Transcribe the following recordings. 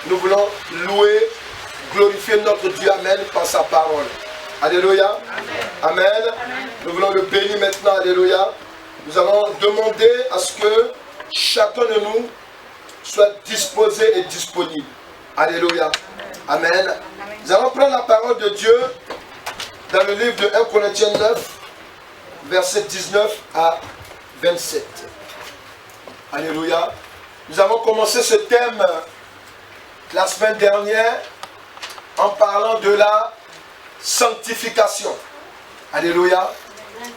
nous voulons louer, glorifier notre Dieu, amen, par sa parole. Alléluia. Amen. Amen. Nous voulons le bénir maintenant, alléluia. Nous allons demander à ce que chacun de nous soit disposé et disponible. Alléluia. Amen. Amen. Nous allons prendre la parole de Dieu dans le livre de 1 Corinthiens 9, versets 19 à 27. Alléluia. Nous avons commencé ce thème la semaine dernière en parlant de la sanctification. Alléluia.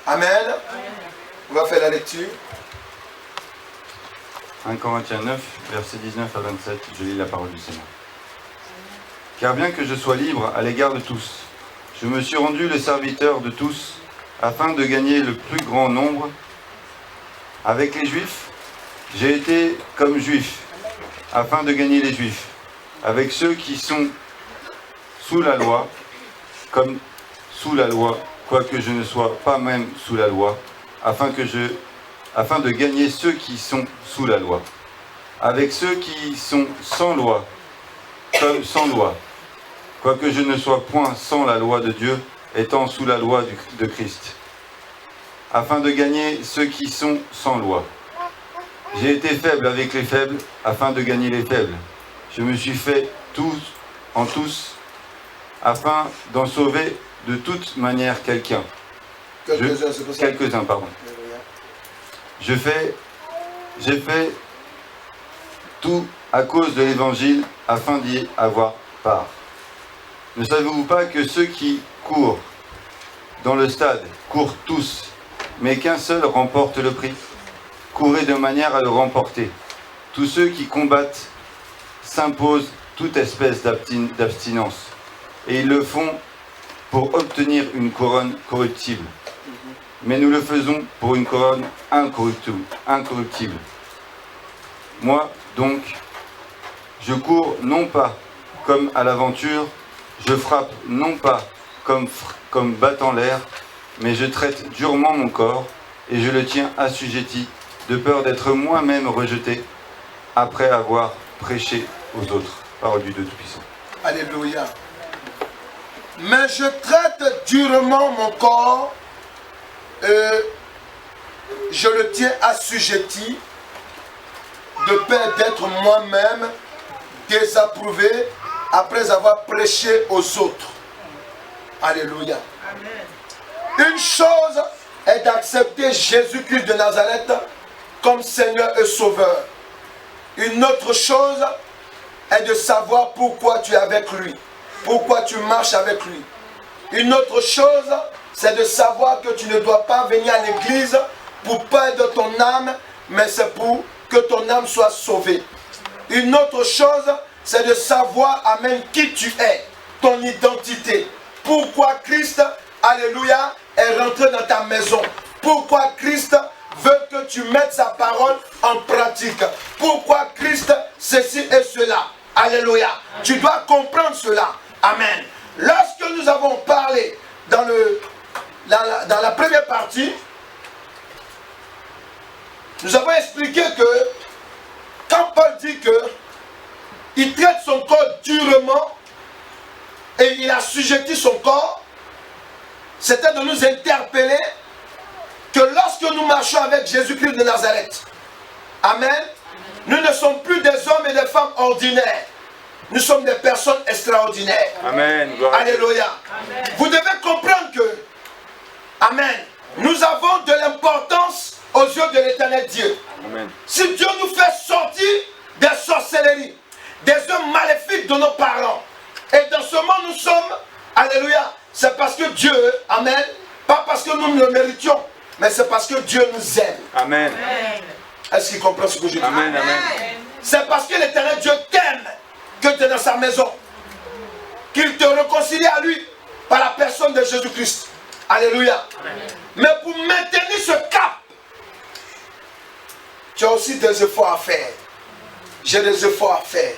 Amen. On va faire la lecture. 1 Corinthiens 9, versets 19 à 27, je lis la parole du Seigneur. Car bien que je sois libre à l'égard de tous, je me suis rendu le serviteur de tous, afin de gagner le plus grand nombre. Avec les Juifs, j'ai été comme Juif, afin de gagner les Juifs. Avec ceux qui sont sous la loi, comme sous la loi, quoique je ne sois pas même sous la loi, afin de gagner ceux qui sont sous la loi. Avec ceux qui sont sans loi, comme sans loi, quoique je ne sois point sans la loi de Dieu, étant sous la loi de Christ, afin de gagner ceux qui sont sans loi. J'ai été faible avec les faibles, afin de gagner les faibles. Je me suis fait tous en tous, afin d'en sauver de toute manière quelqu'un. Quelques-uns, pardon. J'ai fait tout à cause de l'évangile, afin d'y avoir part. Ne savez-vous pas que ceux qui courent dans le stade courent tous, mais qu'un seul remporte le prix? Courez de manière à le remporter. Tous ceux qui combattent s'imposent toute espèce d'abstinence, et ils le font pour obtenir une couronne corruptible. Mais nous le faisons pour une couronne incorruptible. Moi, donc, je cours non pas comme à l'aventure, je frappe non pas comme battant l'air, mais je traite durement mon corps, et je le tiens assujetti, de peur d'être moi-même rejeté, après avoir prêché aux autres. Parole du Dieu Tout-Puissant. Alléluia. Mais je traite durement mon corps, je le tiens assujetti, de peur d'être moi-même désapprouvé après avoir prêché aux autres. Alléluia. Amen. Une chose est d'accepter Jésus-Christ de Nazareth comme Seigneur et Sauveur. Une autre chose est de savoir pourquoi tu es avec lui, pourquoi tu marches avec lui. Une autre chose, c'est de savoir que tu ne dois pas venir à l'église pour perdre ton âme, mais c'est pour que ton âme soit sauvée. Une autre chose, c'est de savoir, amen, qui tu es, ton identité. Pourquoi Christ, alléluia, est rentré dans ta maison. Pourquoi Christ veut que tu mettes sa parole en pratique. Pourquoi Christ, ceci et cela. Alléluia. Tu dois comprendre cela. Amen. Lorsque nous avons parlé dans la première partie, nous avons expliqué que quand Paul dit que il traite son corps durement et il assujettit son corps, c'était de nous interpeller que lorsque nous marchons avec Jésus-Christ de Nazareth, amen, nous ne sommes plus des hommes et des femmes ordinaires. Nous sommes des personnes extraordinaires. Amen. Alléluia. Amen. Vous devez comprendre que, amen, nous avons de l'importance aux yeux de l'éternel Dieu. Amen. Si Dieu nous fait sortir des sorcelleries, des œuvres maléfiques de nos parents, et dans ce monde nous sommes, alléluia, c'est parce que Dieu, amen, pas parce que nous le méritions, mais c'est parce que Dieu nous aime. Amen. Est-ce qu'il comprend ce que je dis? Amen. Amen. C'est parce que l'éternel Dieu t'aime que tu es dans sa maison, qu'il te réconcilie à lui par la personne de Jésus-Christ. Alléluia. Amen. Mais pour maintenir ce cap, tu as aussi des efforts à faire. J'ai des efforts à faire.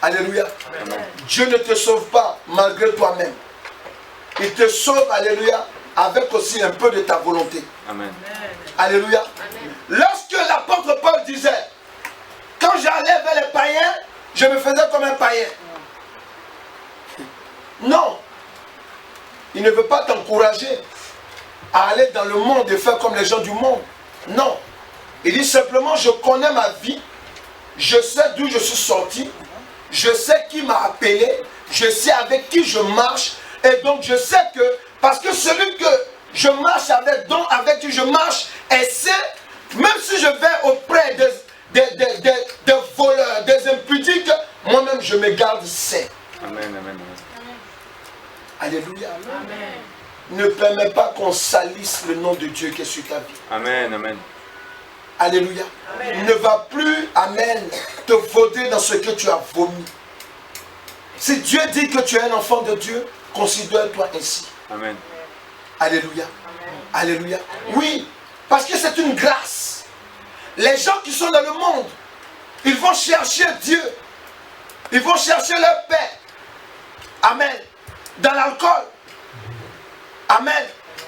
Alléluia. Amen. Dieu ne te sauve pas malgré toi-même. Il te sauve, alléluia, avec aussi un peu de ta volonté. Amen. Alléluia. Amen. Lorsque l'apôtre Paul disait, quand j'allais vers les païens, je me faisais comme un païen. Non. Il ne veut pas t'encourager à aller dans le monde et faire comme les gens du monde. Non. Il dit simplement, je connais ma vie, je sais d'où je suis sorti, je sais qui m'a appelé, je sais avec qui je marche, et donc je sais que, parce que celui que je marche avec, dont avec qui je marche, et c'est, même si je vais auprès des voleurs, des impudiques, moi-même je me garde sain. Amen, amen, amen. Alléluia. Amen. Ne permets pas qu'on salisse le nom de Dieu qui est sur ta vie. Amen, amen. Alléluia. Amen. Il ne va plus, amen, te vaudrer dans ce que tu as vomi. Si Dieu dit que tu es un enfant de Dieu, considère-toi ainsi. Amen. Alléluia. Alléluia. Oui, parce que c'est une grâce. Les gens qui sont dans le monde, ils vont chercher Dieu. Ils vont chercher leur paix. Amen. Dans l'alcool. Amen.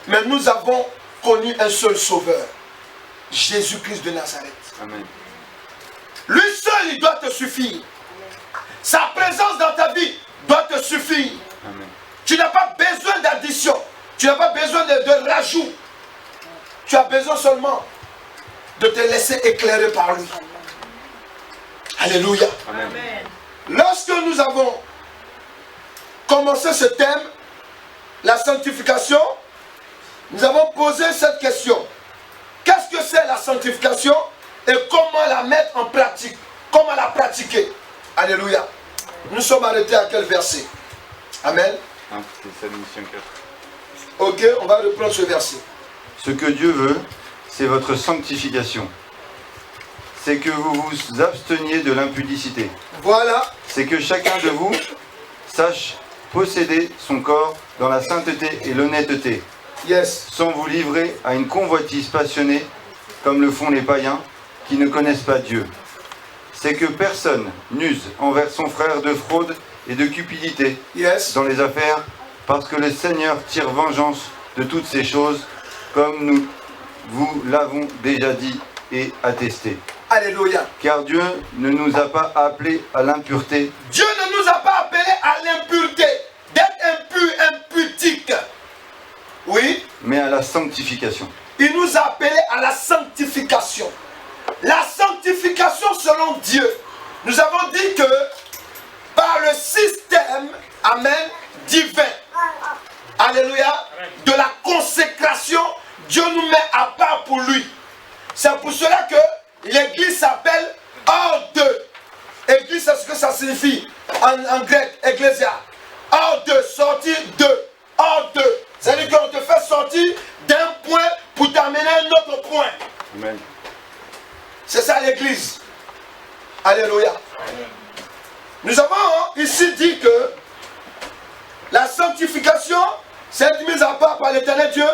Mais nous avons connu un seul sauveur. Jésus-Christ de Nazareth. Amen. Lui seul, il doit te suffire. Sa présence dans ta vie doit te suffire. Amen. Tu n'as pas besoin d'addition. Tu n'as pas besoin de rajout. Tu as besoin seulement de te laisser éclairer par lui. Alléluia. Amen. Amen. Lorsque nous avons commencé ce thème, la sanctification, nous avons posé cette question. Qu'est-ce que c'est la sanctification et comment la mettre en pratique? Comment la pratiquer? Alléluia. Nous sommes arrêtés à quel verset? Amen. C'est Thessaloniciens 4. Ok, on va reprendre ce verset. Ce que Dieu veut, c'est votre sanctification. C'est que vous vous absteniez de l'impudicité. Voilà. C'est que chacun de vous sache posséder son corps dans la sainteté et l'honnêteté, Yes. sans vous livrer à une convoitise passionnée, comme le font les païens qui ne connaissent pas Dieu. C'est que personne n'use envers son frère de fraude et de cupidité Yes. dans les affaires, parce que le Seigneur tire vengeance de toutes ces choses, comme nous vous l'avons déjà dit et attesté. Alléluia. Car Dieu ne nous a pas appelés à l'impureté, Dieu ne nous a pas appelés à l'impureté, d'être impur, impudique. Oui. mais à la sanctification. Il nous a appelés à la sanctification. La sanctification selon Dieu. Nous avons dit que par le système, amen, divin, alléluia, de la consécration, Dieu nous met à part pour lui. C'est pour cela que l'église s'appelle hors de. Église, c'est ce que ça signifie en grec, ecclésia. Hors de, sortir de. Hors de. C'est-à-dire qu'on te fait sortir d'un point pour t'amener à un autre point. Amen. C'est ça l'église. Alléluia. Nous avons ici dit que la sanctification, c'est mise à part par l'éternel Dieu,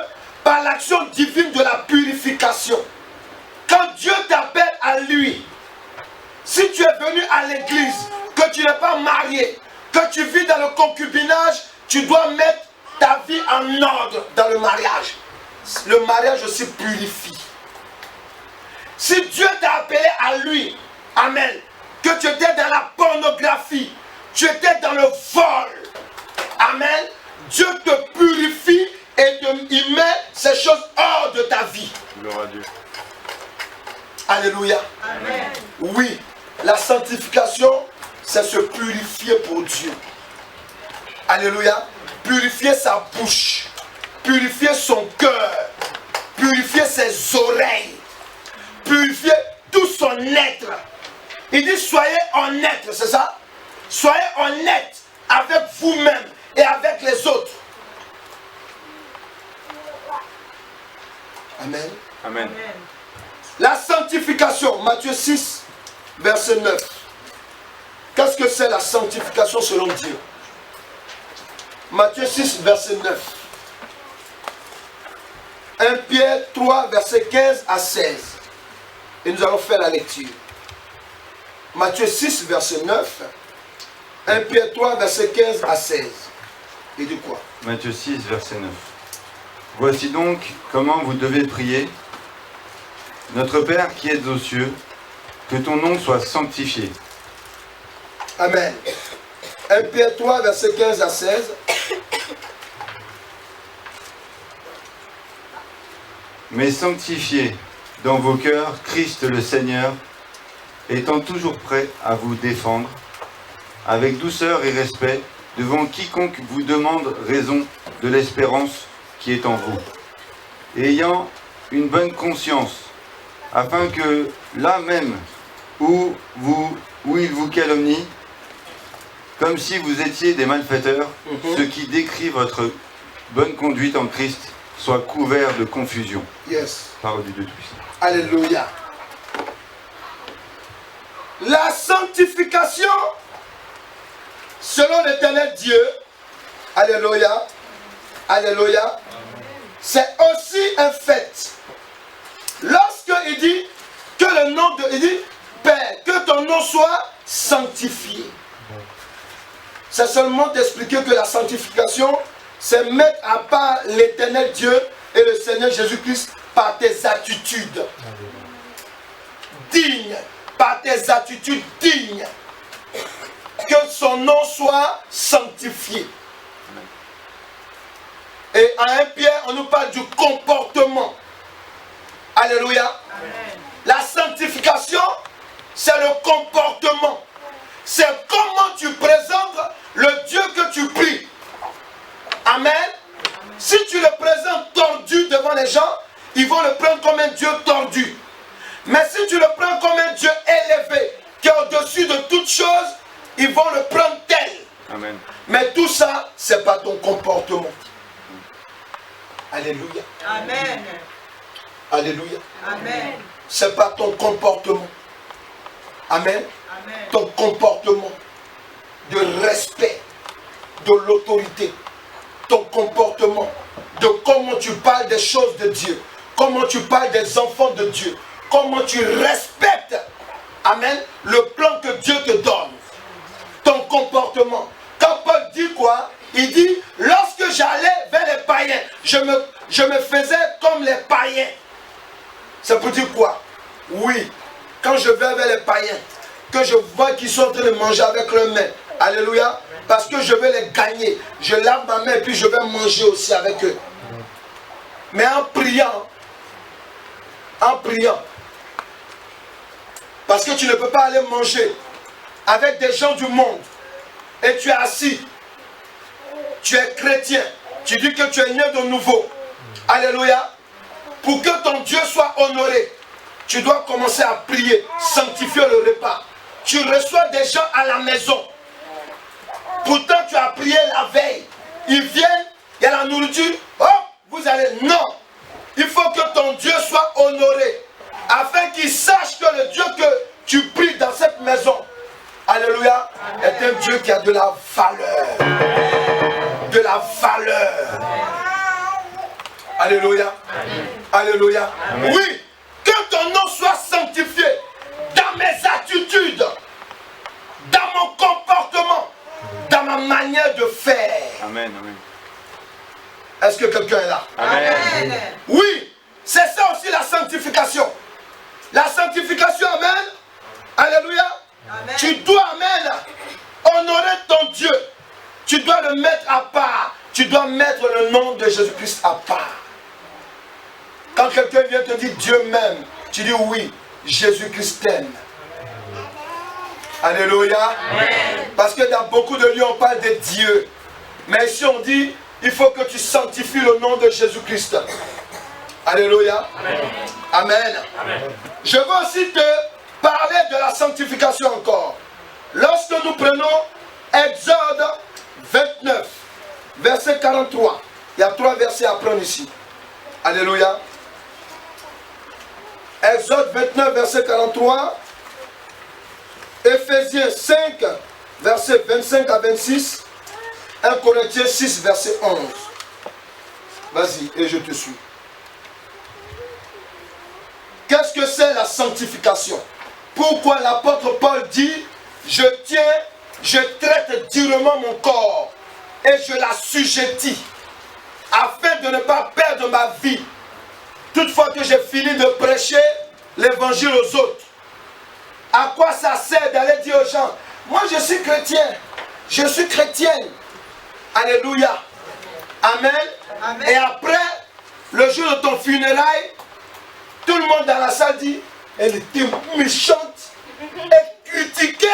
par l'action divine de la purification. Quand Dieu t'appelle à lui, si tu es venu à l'église, que tu n'es pas marié, que tu vis dans le concubinage, tu dois mettre ta vie en ordre dans le mariage. Le mariage aussi purifie. Si Dieu t'a appelé à lui, amen, que tu étais dans la pornographie, tu étais dans le vol, amen, Dieu te purifie et il met ces choses hors de ta vie. Gloire à Dieu. Alléluia. Amen. Oui, la sanctification, c'est se purifier pour Dieu. Alléluia. Purifier sa bouche, purifier son cœur, purifier ses oreilles, purifier tout son être. Il dit soyez honnête, c'est ça? Soyez honnête avec vous-même et avec les autres. Amen. Amen. Amen. La sanctification, Matthieu 6, verset 9. Qu'est-ce que c'est la sanctification selon Dieu? Matthieu 6, verset 9. 1 Pierre 3, verset 15 à 16. Et nous allons faire la lecture. Matthieu 6, verset 9. 1 Pierre 3, verset 15 à 16. Et de quoi? Matthieu 6, verset 9. Voici donc comment vous devez prier. Notre Père qui es aux cieux, que ton nom soit sanctifié, Amen. 1 Pierre 3, verset 15 à 16. Mais sanctifiez dans vos cœurs Christ le Seigneur, étant toujours prêt à vous défendre, avec douceur et respect, devant quiconque vous demande raison de l'espérance qui est en vous, et ayant une bonne conscience, afin que là même où il vous calomnie, comme si vous étiez des malfaiteurs, ceux qui décrient votre bonne conduite en Christ soient couverts de confusion. Yes. Parole du Dieu Tout-Puissant. Alléluia. La sanctification, selon l'Éternel Dieu, alléluia, alléluia, c'est aussi un fait. Lorsqu'il dit que le nom de, il dit, Père, que ton nom soit sanctifié. C'est seulement d'expliquer que la sanctification, c'est mettre à part l'Éternel Dieu et le Seigneur Jésus-Christ par tes attitudes dignes, par tes attitudes dignes. Que son nom soit sanctifié. Et en 1 Pierre, on nous parle du comportement. Alléluia. Amen. La sanctification, c'est le comportement. C'est comment tu présentes le Dieu que tu pries. Amen. Si tu le présentes tordu devant les gens, ils vont le prendre comme un Dieu tordu. Mais si tu le prends comme un Dieu élevé, qui est au-dessus de toutes choses, ils vont le prendre tel. Amen. Mais tout ça, c'est pas ton comportement. Alléluia. Amen. Alléluia. Amen. C'est pas ton comportement. Amen. Amen. Ton comportement de respect, de l'autorité. Ton comportement de comment tu parles des choses de Dieu. Comment tu parles des enfants de Dieu. Comment tu respectes, amen, le plan que Dieu te donne. Ton comportement. Quand Paul dit quoi? Il dit, lorsque j'allais vers les païens, je me faisais comme les païens. Ça peut dire quoi? Oui, quand je vais vers les païens, que je vois qu'ils sont en train de manger avec leurs mains, alléluia, parce que je vais les gagner, je lave ma main et puis je vais manger aussi avec eux. Mais en priant, parce que tu ne peux pas aller manger avec des gens du monde et tu es assis, tu es chrétien, tu dis que tu es né de nouveau, alléluia, pour que ton Dieu soit honoré, tu dois commencer à prier, sanctifier le repas. Tu reçois des gens à la maison, pourtant tu as prié la veille, ils viennent, il y a la nourriture, oh, vous allez, non, il faut que ton Dieu soit honoré, afin qu'il sache que le Dieu que tu pries dans cette maison, alléluia, est un Dieu qui a de la valeur. De la valeur. Alléluia. Alléluia. Oui, que ton nom soit sanctifié dans mes attitudes, dans mon comportement, dans ma manière de faire. Amen, amen. Est-ce que quelqu'un est là? Amen. Oui, c'est ça aussi la sanctification. La sanctification, amen. Alléluia. Amen. Tu dois, amen, honorer ton Dieu. Tu dois le mettre à part. Tu dois mettre le nom de Jésus-Christ à part. Quand quelqu'un vient te dire Dieu m'aime, tu dis oui, Jésus-Christ t'aime. Alléluia. Amen. Parce que dans beaucoup de lieux on parle de Dieu. Mais ici on dit, il faut que tu sanctifies le nom de Jésus-Christ. Alléluia. Amen. Amen. Amen. Je veux aussi te parler de la sanctification encore. Lorsque nous prenons Exode 29, verset 43. Il y a 3 versets à prendre ici. Alléluia. Exode 29, verset 43. Éphésiens 5, verset 25 à 26. 1 Corinthiens 6, verset 11. Vas-y, et je te suis. Qu'est-ce que c'est la sanctification? Pourquoi l'apôtre Paul dit, je traite durement mon corps et je l'assujettis afin de ne pas perdre ma vie. Toutefois que j'ai fini de prêcher l'évangile aux autres. À quoi ça sert d'aller dire aux gens, Moi, je suis chrétien. Je suis chrétienne. Alléluia. Amen. Amen. Et après, le jour de ton funérail, tout le monde dans la salle dit, elle était méchante, elle critiquait.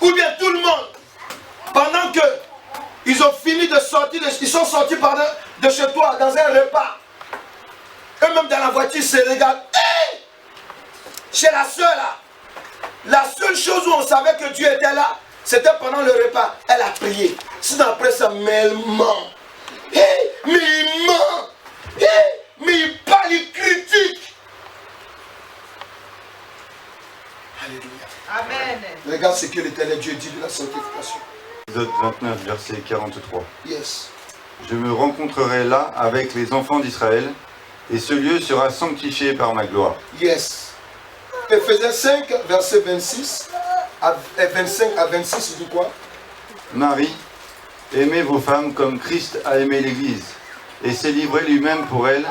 Ou bien tout le monde, pendant que ils ont fini de sortir, ils sont sortis de chez toi dans un repas. Eux-mêmes dans la voiture se regardent. Hey! Chez la soeur là, la seule chose où on savait que Dieu était là, c'était pendant le repas. Elle a prié. Sinon après ça, mais elle ment. Hey! Mais il ment. Hey! Mais il parle, il critique. Alléluia. Amen. Regarde ce que l'Éternel Dieu dit de la sanctification. Exode 29, verset 43. Yes. Je me rencontrerai là avec les enfants d'Israël, et ce lieu sera sanctifié par ma gloire. Yes. Éphésiens 5, verset 26 et 25 à 26, il dit quoi? Marie, aimez vos femmes comme Christ a aimé l'Église, et s'est livré lui-même pour elle,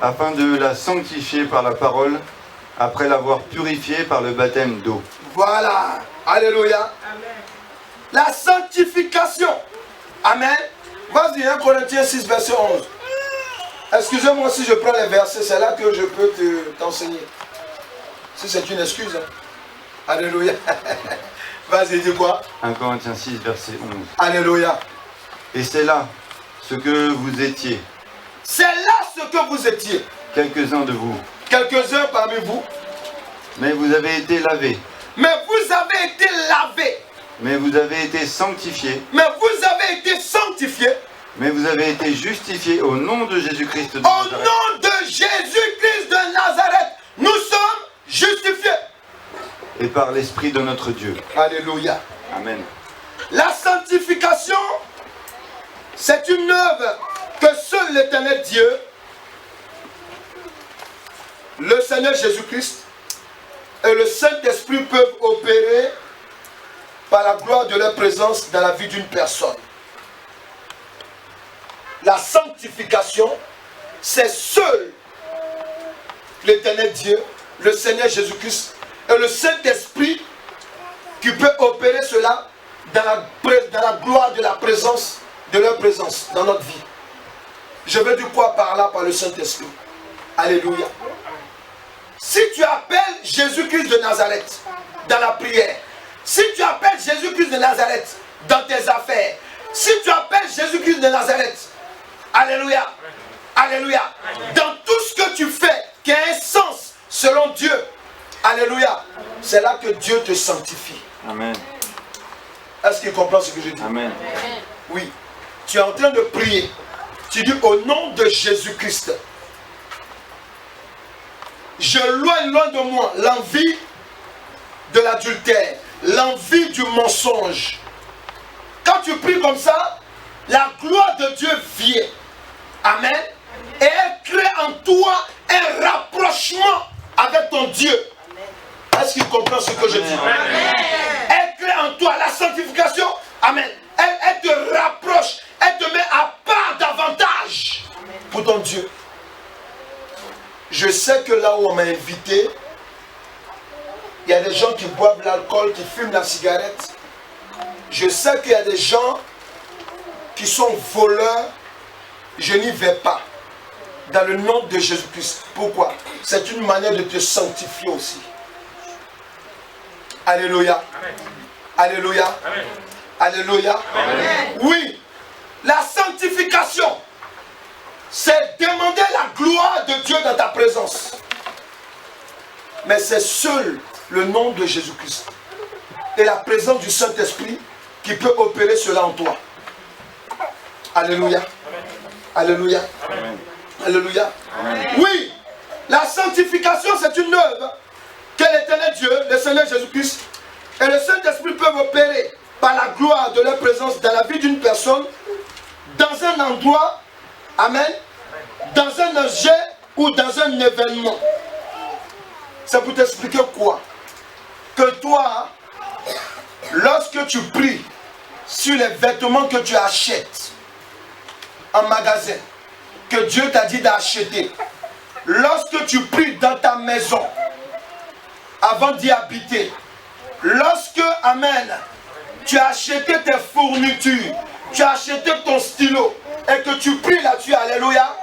afin de la sanctifier par la parole, après l'avoir purifiée par le baptême d'eau. Voilà. Alléluia. Amen. La sanctification. Amen. Vas-y, 1 Corinthiens 6, verset 11. Excusez-moi si je prends les versets, c'est là que je peux t'enseigner. Si c'est une excuse. Hein. Alléluia. Vas-y, dis quoi? 1 Corinthiens 6, verset 11. Alléluia. Et c'est là ce que vous étiez, C'est là ce que vous étiez. quelques-uns de vous, Quelques-uns parmi vous. mais vous avez été lavés, Mais vous avez été lavés. mais vous avez été sanctifiés, Mais vous avez été sanctifiés. mais vous avez été justifiés au nom de Jésus-Christ de Au Nazareth. nom de Jésus-Christ de Nazareth, nous sommes justifiés. Et par l'Esprit de notre Dieu. Alléluia. Amen. La sanctification, c'est une œuvre que seul l'Éternel Dieu, le Seigneur Jésus-Christ et le Saint-Esprit peuvent opérer par la gloire de leur présence dans la vie d'une personne. La sanctification, c'est seul l'Éternel Dieu, le Seigneur Jésus-Christ et le Saint-Esprit qui peut opérer cela dans la gloire de la présence, de leur présence dans notre vie. Je veux dire quoi par là, par le Saint-Esprit? Alléluia. Si tu appelles Jésus-Christ de Nazareth dans la prière, si tu appelles Jésus-Christ de Nazareth dans tes affaires, si tu appelles Jésus-Christ de Nazareth, alléluia, alléluia, dans tout ce que tu fais qui a un sens selon Dieu, alléluia, c'est là que Dieu te sanctifie. Amen. Est-ce qu'il comprend ce que je dis? Amen. Oui. Tu es en train de prier. Tu dis au nom de Jésus-Christ. Je loin de moi l'envie de l'adultère, l'envie du mensonge. Quand tu pries comme ça, la gloire de Dieu vient. Amen. Et elle crée en toi un rapprochement avec ton Dieu. Est-ce qu'il comprend ce que je dis? Amen. Elle crée en toi la sanctification. Amen. Elle te rapproche. Elle te met à part davantage pour ton Dieu. Je sais que là où on m'a invité, il y a des gens qui boivent l'alcool, qui fument la cigarette. Je sais qu'il y a des gens qui sont voleurs. Je n'y vais pas. Dans le nom de Jésus-Christ. Pourquoi? C'est une manière de te sanctifier aussi. Alléluia. Amen. Alléluia. Amen. Alléluia. Amen. Oui. La sanctification, c'est demander la gloire de Dieu dans ta présence. Mais c'est seul le nom de Jésus-Christ et la présence du Saint-Esprit qui peut opérer cela en toi. Alléluia. Alléluia. Amen. Alléluia. Amen. Oui, la sanctification, c'est une œuvre que l'Éternel Dieu, le Seigneur Jésus-Christ et le Saint-Esprit peuvent opérer par la gloire de leur présence dans la vie d'une personne, dans un endroit, amen, dans un objet ou dans un événement. C'est pour t'expliquer quoi? Que toi, lorsque tu pries sur les vêtements que tu achètes en magasin, que Dieu t'a dit d'acheter, lorsque tu pries dans ta maison, avant d'y habiter, lorsque amen, tu as acheté tes fournitures, tu as acheté ton stylo et que tu pries là-dessus, alléluia,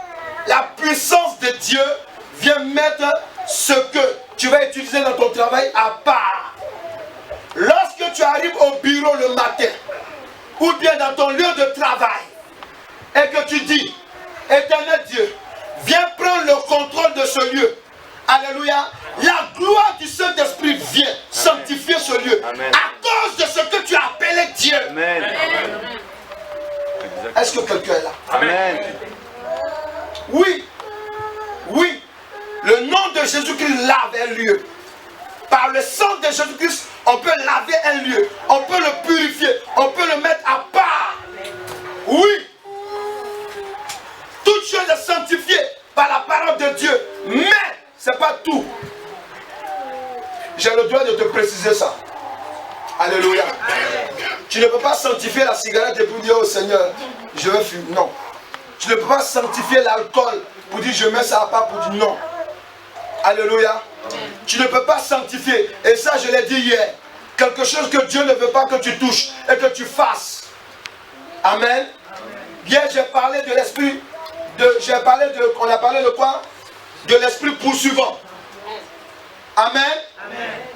la puissance de Dieu vient mettre ce que tu vas utiliser dans ton travail à part. Lorsque tu arrives au bureau le matin, ou bien dans ton lieu de travail, et que tu dis, Éternel Dieu, viens prendre le contrôle de ce lieu. Alléluia. La gloire du Saint-Esprit vient sanctifier ce lieu. Amen. À cause de ce que tu as appelé Dieu. Amen. Est-ce que quelqu'un est là? Amen. Oui. Oui. Le nom de Jésus-Christ lave un lieu. Par le sang de Jésus-Christ, on peut laver un lieu. On peut le purifier. On peut le mettre à part. Oui. Toute chose est sanctifiée par la parole de Dieu. Mais ce n'est pas tout. J'ai le droit de te préciser ça. Alléluia. Tu ne peux pas sanctifier la cigarette et pour dire au Seigneur, je veux fumer. Non. Tu ne peux pas sanctifier l'alcool pour dire je mets ça à part pour dire non. Alléluia. Tu ne peux pas sanctifier. Et ça je l'ai dit hier. Quelque chose que Dieu ne veut pas que tu touches et que tu fasses. Amen. Hier j'ai parlé de l'esprit. On a parlé de quoi? De l'esprit poursuivant. Amen.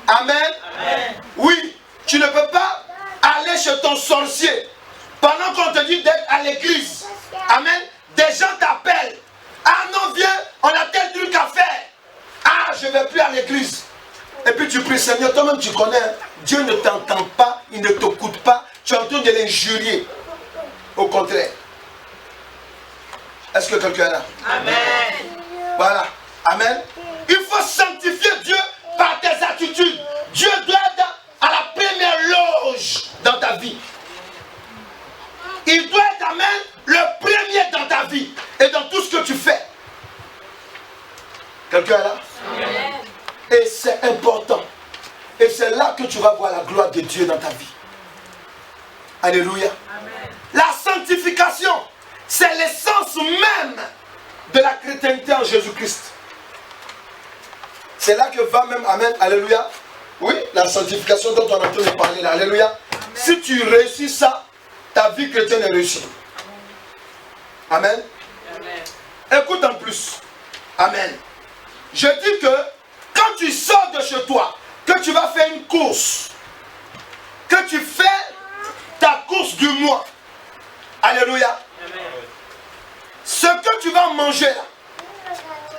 Amen. Amen. Oui, tu ne peux pas aller chez ton sorcier pendant qu'on te dit d'être à l'église. Amen. Des gens t'appellent. Ah non, viens, on a tel truc à faire. Ah, je ne vais plus à l'église. Et puis tu pries, Seigneur, toi-même tu connais. Dieu ne t'entend pas, il ne t'écoute pas. Tu es en train de l'injurier. Au contraire. Est-ce que quelqu'un est là? Amen. Voilà. Amen. Il faut sanctifier Dieu par tes attitudes. Dieu doit être à la première loge dans ta vie. Il doit être, amen, le premier dans ta vie et dans tout ce que tu fais. Quelqu'un est là? Amen. Et c'est important. Et c'est là que tu vas voir la gloire de Dieu dans ta vie. Alléluia. Amen. La sanctification, c'est l'essence même de la chrétienté en Jésus-Christ. C'est là que va même, amen, alléluia. Oui, la sanctification dont on est en train de parler là, alléluia. Amen. Si tu réussis ça, ta vie chrétienne est réussie. Amen. Amen. Écoute en plus. Amen. Je dis que quand tu sors de chez toi, que tu vas faire une course, que tu fais ta course du mois. Alléluia. Amen. Ce que tu vas manger là,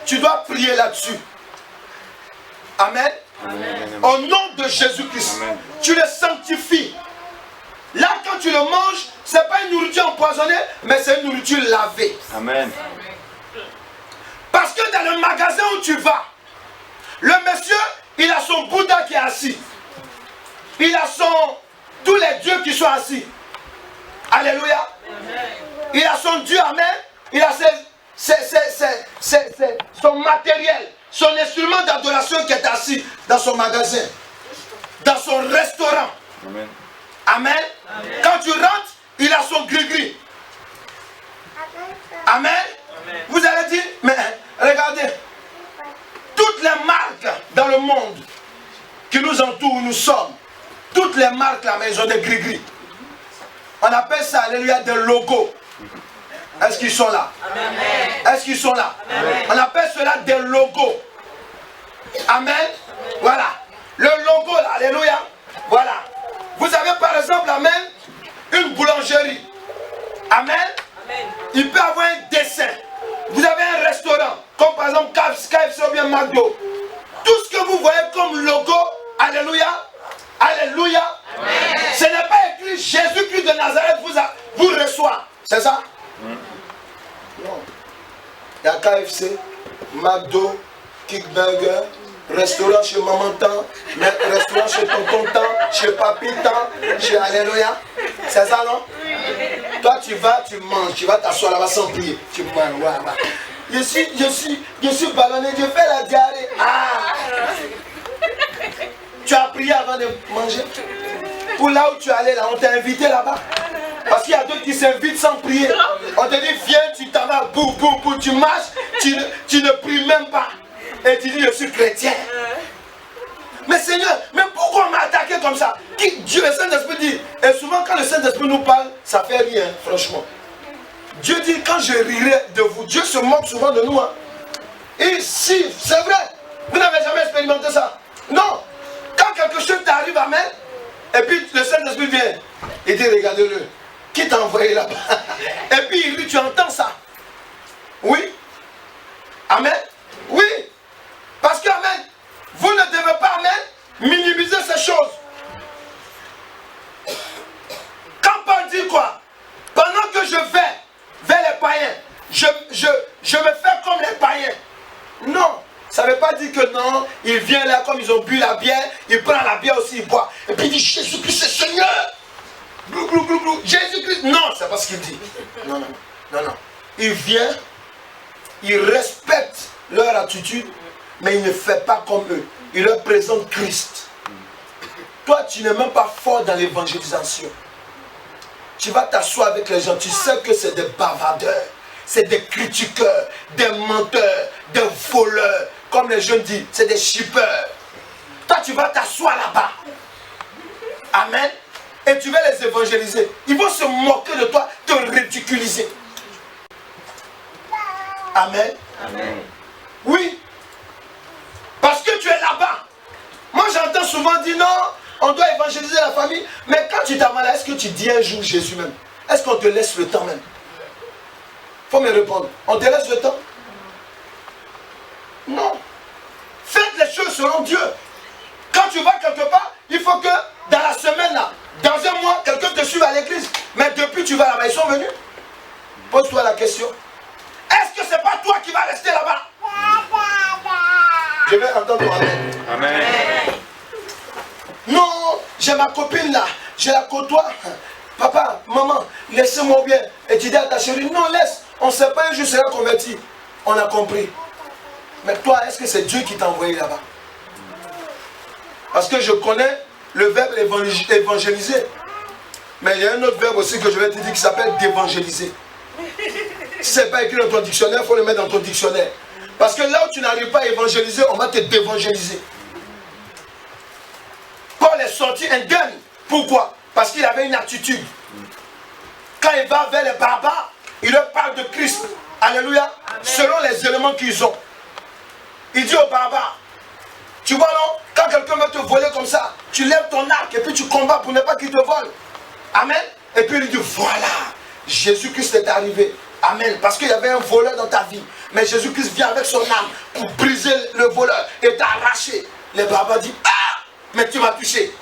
tu dois prier là-dessus. Amen. Amen. Au nom de Jésus-Christ, tu le sanctifies. Là, quand tu le manges, ce n'est pas une nourriture empoisonnée, mais c'est une nourriture lavée. Amen. Parce que dans le magasin où tu vas, le monsieur, il a son Bouddha qui est assis. Il a tous les dieux qui sont assis. Alléluia. Amen. Il a son Dieu, amen. Il a son matériel, son instrument d'adoration qui est assis dans son magasin, dans son restaurant. Amen. Amen. Amen. Quand tu rentres, il a son gris-gris. Amen. Amen. Vous allez dire, mais regardez, toutes les marques dans le monde qui nous entourent, où nous sommes, toutes les marques là, mais ils ont des gris-gris. On appelle ça, alléluia, des logos. Est-ce qu'ils sont là? Amen. Est-ce qu'ils sont là? Amen. On appelle cela des logos. Amen. Amen. Voilà. Le logo là, alléluia. Voilà. Vous avez par exemple, amen, une boulangerie. Amen. Amen. Il peut avoir un dessin. Vous avez un restaurant, comme par exemple KFC ou bien McDo. Tout ce que vous voyez comme logo, alléluia. Alléluia. Amen. Ce n'est pas écrit Jésus-Christ de Nazareth vous reçoit. C'est ça? Non. Il y a KFC, McDo, Kickburger, restaurant chez Maman Tan, restaurant chez Tonton Tan, chez Papi Tan, chez Alléluia. C'est ça, non? Toi, tu vas, tu manges, tu vas t'asseoir là-bas sans prier. Tu manges, ouais. Je suis ballonné, je fais la diarrhée. Ah! Tu as prié avant de manger? Pour là où tu es allé, là, on t'a invité là-bas. Parce qu'il y a d'autres qui s'invitent sans prier. On te dit, viens, tu t'en vas, boum, tu marches, tu ne pries même pas. Et tu dis, je suis chrétien. Mais Seigneur, mais pourquoi on m'a attaqué comme ça? Dieu, le Saint-Esprit dit, et souvent quand le Saint-Esprit nous parle, ça fait rien, franchement. Dieu dit, quand je rirai de vous, Dieu se moque souvent de nous. Hein. Et si, c'est vrai, vous n'avez jamais expérimenté ça. Non. Quand quelque chose t'arrive, amen, et puis le Saint-Esprit vient, et dit, regardez-le, qui t'a envoyé là-bas? Et puis il rit, tu entends ça? Oui. Amen. Oui. Parce que, amen, vous ne devez pas, amen, minimiser ces choses. Quand Paul dit quoi? Pendant que je vais vers les païens, je me fais comme les païens. Non, ça ne veut pas dire que non, il vient là comme ils ont bu la bière, il prend la bière aussi, il boit. Et puis il dit Jésus-Christ c'est Seigneur. Glou, glou, glou, glou. Jésus-Christ. Non, c'est pas ce qu'il dit. Non, non, non, non. Il vient, il respecte leur attitude, mais il ne fait pas comme eux. Il leur présente Christ. Toi, tu n'es même pas fort dans l'évangélisation. Tu vas t'asseoir avec les gens, tu sais que c'est des bavardeurs, c'est des critiqueurs, des menteurs, des voleurs. Comme les jeunes disent, c'est des shippers. Toi, tu vas t'asseoir là-bas. Amen. Et tu vas les évangéliser. Ils vont se moquer de toi, te ridiculiser. Amen. Amen. Oui. Parce que tu es là-bas. Moi, j'entends souvent dire non, on doit évangéliser la famille. Mais quand tu t'en vas là, est-ce que tu dis un jour Jésus même? Est-ce qu'on te laisse le temps même? Il faut me répondre. On te laisse le temps? Non. Faites les choses selon Dieu. Quand tu vas quelque part, il faut que dans la semaine là, dans un mois, quelqu'un te suive à l'église. Mais depuis tu vas là-bas, ils sont venus. Pose-toi la question. Est-ce que c'est pas toi qui vas rester là-bas? Je vais entendre ton amen. Amen. Non, j'ai ma copine là, je la côtoie. Papa, maman, laissez-moi bien. Et tu dis à ta chérie, non, laisse. On ne sait pas un jour sera converti. On a compris. Mais toi, est-ce que c'est Dieu qui t'a envoyé là-bas? Parce que je connais le verbe évangéliser. Mais il y a un autre verbe aussi que je vais te dire qui s'appelle d'évangéliser. Si ce n'est pas écrit dans ton dictionnaire, il faut le mettre dans ton dictionnaire. Parce que là où tu n'arrives pas à évangéliser, on va te dévangéliser. Paul est sorti indemne. Pourquoi? Parce qu'il avait une attitude. Quand il va vers les barbares, il leur parle de Christ. Alléluia. Amen. Selon les éléments qu'ils ont. Il dit aux barbares, tu vois non, quand quelqu'un veut te voler comme ça, tu lèves ton arc et puis tu combats pour ne pas qu'il te vole. Amen. Et puis il dit, voilà, Jésus-Christ est arrivé. Amen. Parce qu'il y avait un voleur dans ta vie. Mais Jésus-Christ vient avec son âme pour briser le voleur et t'arracher. Les barbares disent, ah, mais tu m'as touché.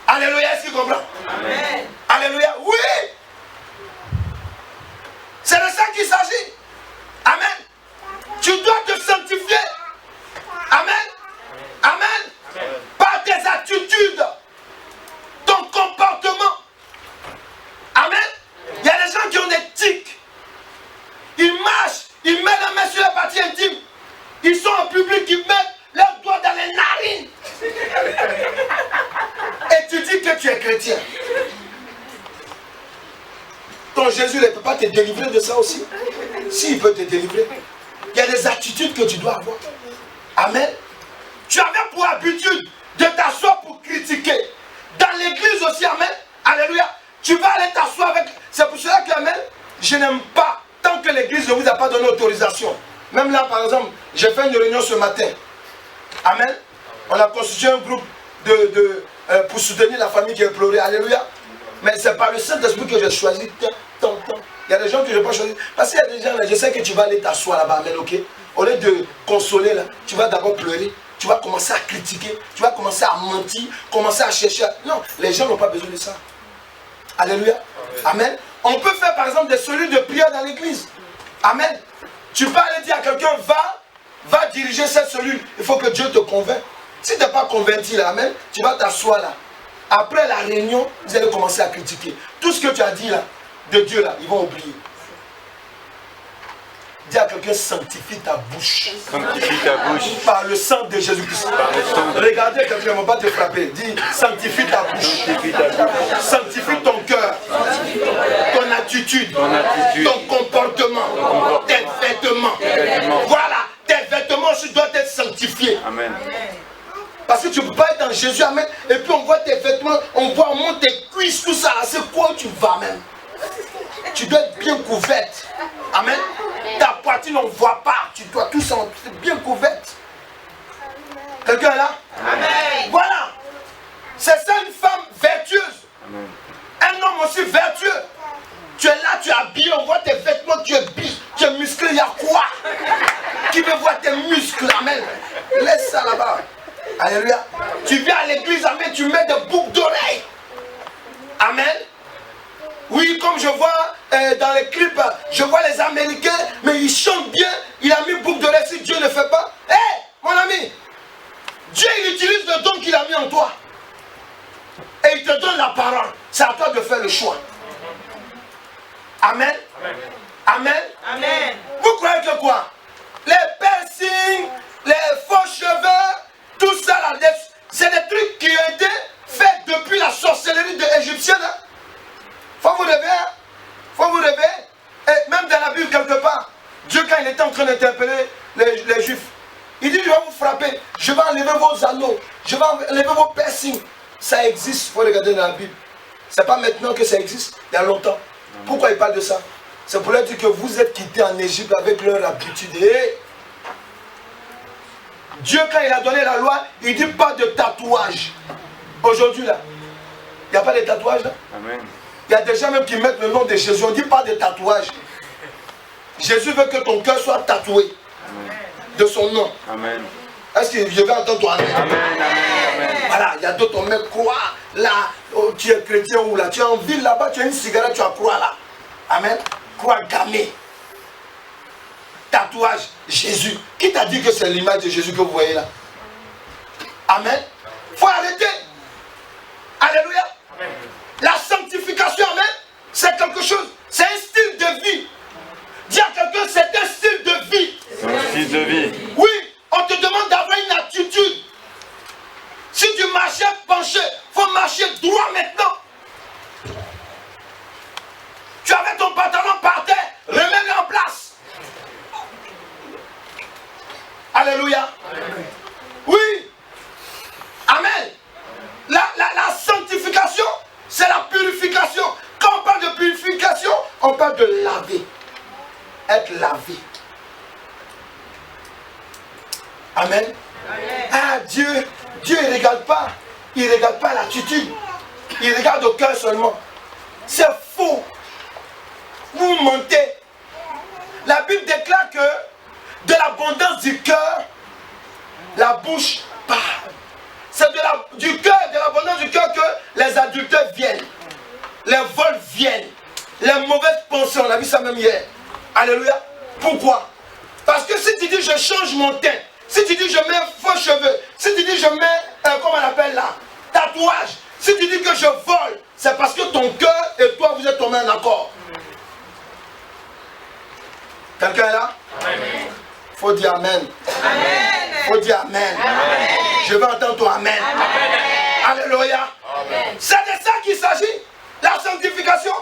Alléluia, est-ce qu'il comprend? Amen. Alléluia, oui. C'est de ça qu'il s'agit. Amen. Tu dois te sanctifier. Amen. Amen. Par tes attitudes, ton comportement. Amen. Il y a des gens qui ont des tics. Ils marchent, ils mettent la main sur la partie intime. Ils sont en public, ils mettent leurs doigts dans les narines. Et tu dis que tu es chrétien. Ton Jésus ne peut pas te délivrer de ça aussi. S'il peut te délivrer. Il y a des attitudes que tu dois avoir. Amen. Tu avais pour habitude de t'asseoir pour critiquer. Dans l'église aussi, amen. Alléluia. Tu vas aller t'asseoir avec... C'est pour cela que, amen, je n'aime pas tant que l'église ne vous a pas donné autorisation. Même là, par exemple, j'ai fait une réunion ce matin. Amen. On a constitué un groupe pour soutenir la famille qui a pleuré. Alléluia. Mais c'est par le Saint-Esprit que j'ai choisi. Il y a des gens que je n'ai pas choisi. Parce qu'il y a des gens là, je sais que tu vas aller t'asseoir là-bas, amen, ok? Au lieu de consoler là, tu vas d'abord pleurer. Tu vas commencer à critiquer. Tu vas commencer à mentir. Commencer à chercher. Non, les gens n'ont pas besoin de ça. Alléluia. Amen. On peut faire par exemple des cellules de prière dans l'église. Amen. Tu peux aller dire à quelqu'un, va diriger cette cellule. Il faut que Dieu te convainque. Si tu n'es pas converti là, amen, tu vas t'asseoir là. Après la réunion, vous allez commencer à critiquer. Tout ce que tu as dit là, de Dieu là, ils vont oublier. Dis à quelqu'un, sanctifie ta bouche. Sanctifie ta bouche. Par le sang de Jésus-Christ. Regardez quelqu'un, ne va pas te frapper. Dis, sanctifie ta bouche. Sanctifie ton cœur. Ton attitude. Ton comportement. Tes vêtements. Voilà, tes vêtements doivent être sanctifiés. Amen. Parce que tu ne peux pas être dans Jésus, amen. Et puis on voit tes vêtements, on monte tes cuisses, tout ça. C'est quoi où tu vas même? Tu dois être bien couverte. Amen. Ta poitrine, on ne voit pas. Tu dois tout ça, bien couverte. Quelqu'un est là? Amen. Voilà. C'est ça une femme vertueuse. Amen. Un homme aussi vertueux. Tu es là, tu es habillé, on voit tes vêtements, tu es musclé, il y a quoi? Qui veut voir tes muscles? Amen. Laisse ça là-bas. Alléluia. Tu viens à l'église, amen, tu mets des boucles d'oreilles. Amen. Oui, comme je vois dans les clips, je vois les Américains, mais ils chantent bien. Il a mis boucle d'oreilles si Dieu ne fait pas. Hé, mon ami, Dieu il utilise le don qu'il a mis en toi. Et il te donne la parole. C'est à toi de faire le choix. Amen. Amen. Amen. Vous croyez que quoi? Les piercings, les faux cheveux, tout ça là, c'est des trucs qui ont été faits depuis la sorcellerie égyptienne. Hein? Faut vous rêver. Hein? Faut vous rêver. Et même dans la Bible quelque part, Dieu quand il était en train d'interpeller les Juifs, il dit je vais vous frapper, je vais enlever vos anneaux, je vais enlever vos piercings. Ça existe, il faut regarder dans la Bible. C'est pas maintenant que ça existe, il y a longtemps. Pourquoi il parle de ça? C'est pour leur dire que vous êtes quittés en Égypte avec leur habitude. Et Dieu, quand il a donné la loi, il dit pas de tatouage. Aujourd'hui, là, il n'y a pas de tatouage là. Amen. Il y a des gens même qui mettent le nom de Jésus. On ne dit pas de tatouage. Jésus veut que ton cœur soit tatoué. Amen. De son nom. Amen. Est-ce que je vais entendre ton amen? Amen, amen. Voilà, il y a d'autres, on met croix là, oh, tu es chrétien ou là, tu es en ville là-bas, tu as une cigarette, tu as croix là. Amen. Croix gammée. Tatouage, Jésus. Qui t'a dit que c'est l'image de Jésus que vous voyez là? Amen. Il faut arrêter. Alléluia. Amen. La sanctification, amen, c'est quelque chose, c'est un style de vie. Dis à quelqu'un, c'est un style de vie. C'est un style de vie. Oui, on te demande d'avoir une attitude. Si tu marchais penché, il faut marcher droit maintenant. Tu avais ton pantalon par terre, remets-le en place. Alléluia. Oui. Amen. La sanctification, c'est la purification. Quand on parle de purification, on parle de laver. Être lavé. Amen. Amen. Ah, Dieu il ne regarde pas. Il ne regarde pas l'attitude. Il regarde au cœur seulement. C'est faux. Vous mentez. La Bible déclare que de l'abondance du cœur, la bouche parle. C'est du cœur, de l'abondance du cœur que les adultères viennent. Les vols viennent. Les mauvaises pensées, on a vu ça même hier. Alléluia. Pourquoi? Parce que si tu dis je change mon teint, si tu dis je mets faux cheveux, si tu dis je mets, comment on appelle là, tatouage, si tu dis que je vole, c'est parce que ton cœur et toi vous êtes tombés en accord. Quelqu'un est là? Amen. Faut dire amen. Amen. Faut dire amen. Amen. Je veux entendre ton amen. Amen. Alléluia. C'est de ça qu'il s'agit. La sanctification.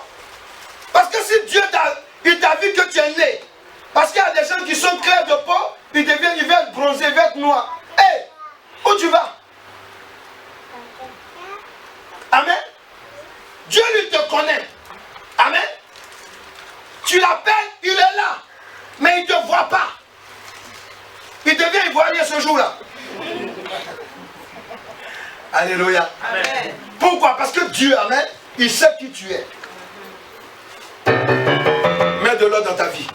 Parce que si Dieu t'a vu que tu es né, parce qu'il y a des gens qui sont clairs de peau, ils vont être bronzés, ils vont être noirs. Hé, où tu vas? Amen. Dieu lui te connaît. Amen. Tu l'appelles, il est là. Mais il ne te voit pas. Il devient ivoirien ce jour-là. Alléluia. Amen. Pourquoi? Parce que Dieu, amen, il sait qui tu es. Mets de l'ordre dans ta vie.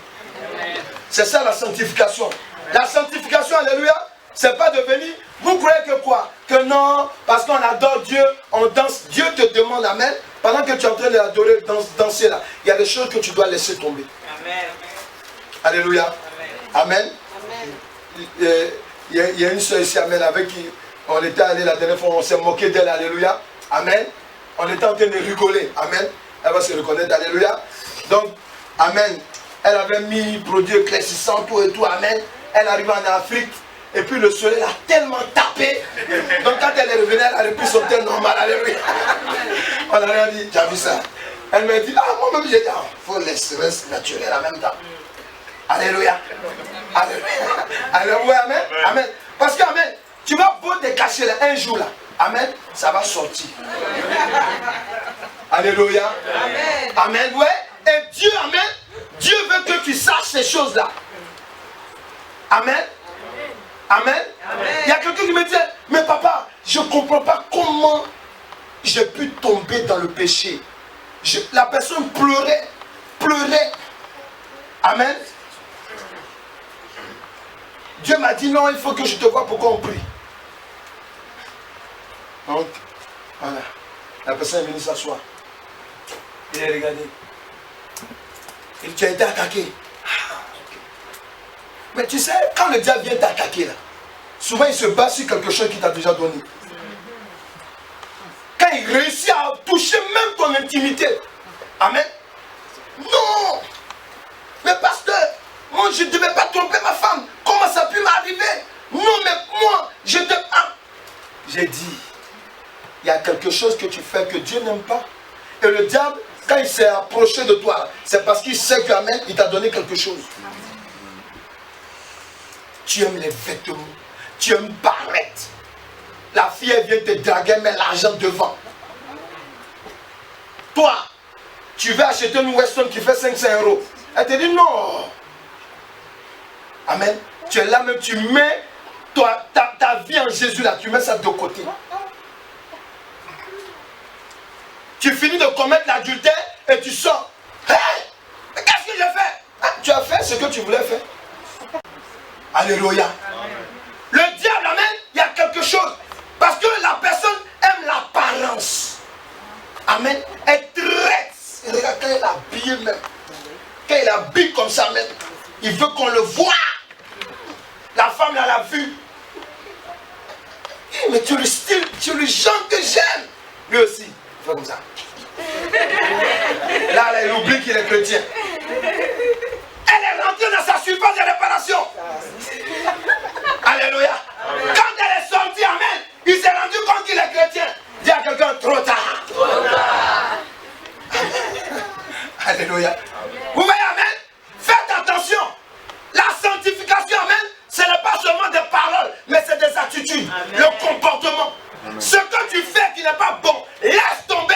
C'est ça la sanctification. La sanctification, alléluia, c'est pas de venir. Vous croyez que quoi? Que non, parce qu'on adore Dieu, on danse. Dieu te demande, amen, pendant que tu es en train d'adorer, danser là, il y a des choses que tu dois laisser tomber. Amen. Alléluia. Amen. Amen. Il y a une soeur ici, amen, avec qui on était allé la dernière fois, on s'est moqué d'elle, alléluia. Amen. On était en train de rigoler, amen. Elle va se reconnaître, alléluia. Donc, amen. Elle avait mis produits éclaircissants, tout et tout, amen. Elle arrive en Afrique, et puis le soleil a tellement tapé. Donc quand elle est revenue, elle a repris son teint normal, alléluia. On n'a rien dit, tu as vu ça? Elle m'a dit, ah, moi-même j'ai dit, il faut laisser naturel en même temps. Alléluia. Alléluia. Alléluia, amen. Amen. Parce que, amen, Tu vas beau te cacher là, un jour là. Amen. Ça va sortir. Alléluia. Amen. Amen. Ouais. Et Dieu, amen. Dieu veut que tu saches ces choses-là. Amen. Amen. Amen. Il y a quelqu'un qui me dit, mais papa, je ne comprends pas comment j'ai pu tomber dans le péché. La personne pleurait. Amen. Dieu m'a dit, non, il faut que je te vois pour qu'on prie. Donc, voilà. La personne est venue s'asseoir. Il a regardé. Et tu as été attaqué. Mais tu sais, quand le diable vient t'attaquer là, souvent il se base sur quelque chose qu'il t'a déjà donné. Quand il réussit à toucher même ton intimité. Amen. Non. Mais pasteur, moi je ne devais pas tromper ma femme. Comment ça a pu m'arriver? Non, mais moi, je te... J'ai dit, il y a quelque chose que tu fais que Dieu n'aime pas. Et le diable, quand il s'est approché de toi, c'est parce qu'il sait que, amen, il t'a donné quelque chose. Tu aimes les vêtements, tu aimes paraître. La fille, elle vient te draguer, met l'argent devant. Toi, tu veux acheter une Weston qui fait 500 €. Elle te dit non. Amen. Tu es là même, tu mets ta vie en Jésus là, tu mets ça de côté. Tu finis de commettre l'adultère et tu sors. Hey, mais qu'est-ce que j'ai fait? Ah, tu as fait ce que tu voulais faire. Alléluia. Le diable, amen, il y a quelque chose. Parce que la personne aime l'apparence. Amen. Elle traite. Regarde quand elle est habillée même. Quand elle est habillée comme ça même. Il veut qu'on le voie. La femme là l'a vu. Mais tu es le style, tu es le genre que j'aime. Lui aussi, il fait comme ça. Là, il oublie qu'il est chrétien. Elle est rentrée dans sa surface de réparation. Alléluia. Amen. Quand elle est sortie, amen, il s'est rendu compte qu'il est chrétien. Dis à quelqu'un, trop tard. Trop tard. Alléluia. Vous voyez, amen. Faites attention. La sanctification, amen, ce n'est pas seulement des paroles, mais c'est des attitudes, amen. Le comportement. Amen. Ce que tu fais qui n'est pas bon, laisse tomber.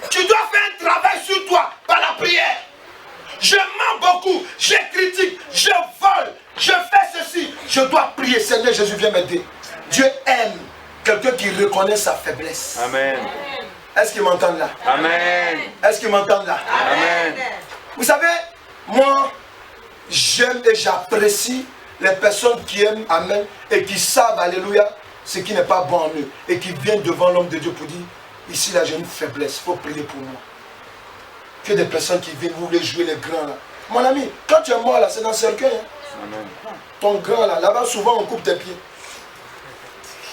Tu dois faire un travail sur toi par la prière. Je mens beaucoup, je critique, je vole, je fais ceci. Je dois prier, Seigneur Jésus, viens m'aider. Dieu aime quelqu'un qui reconnaît sa faiblesse. Amen. Est-ce qu'ils m'entendent là? Amen. Est-ce qu'ils m'entendent là? Amen. Vous savez, moi, j'aime et j'apprécie les personnes qui aiment, amen, et qui savent, alléluia, ce qui n'est pas bon en eux, et qui viennent devant l'homme de Dieu pour dire, ici là j'ai une faiblesse, il faut prier pour moi. Que des personnes qui viennent, vous voulez jouer les grands là. Mon ami, quand tu es mort là, c'est dans le cercueil. Hein? Amen. Ton grand là, là-bas souvent on coupe tes pieds.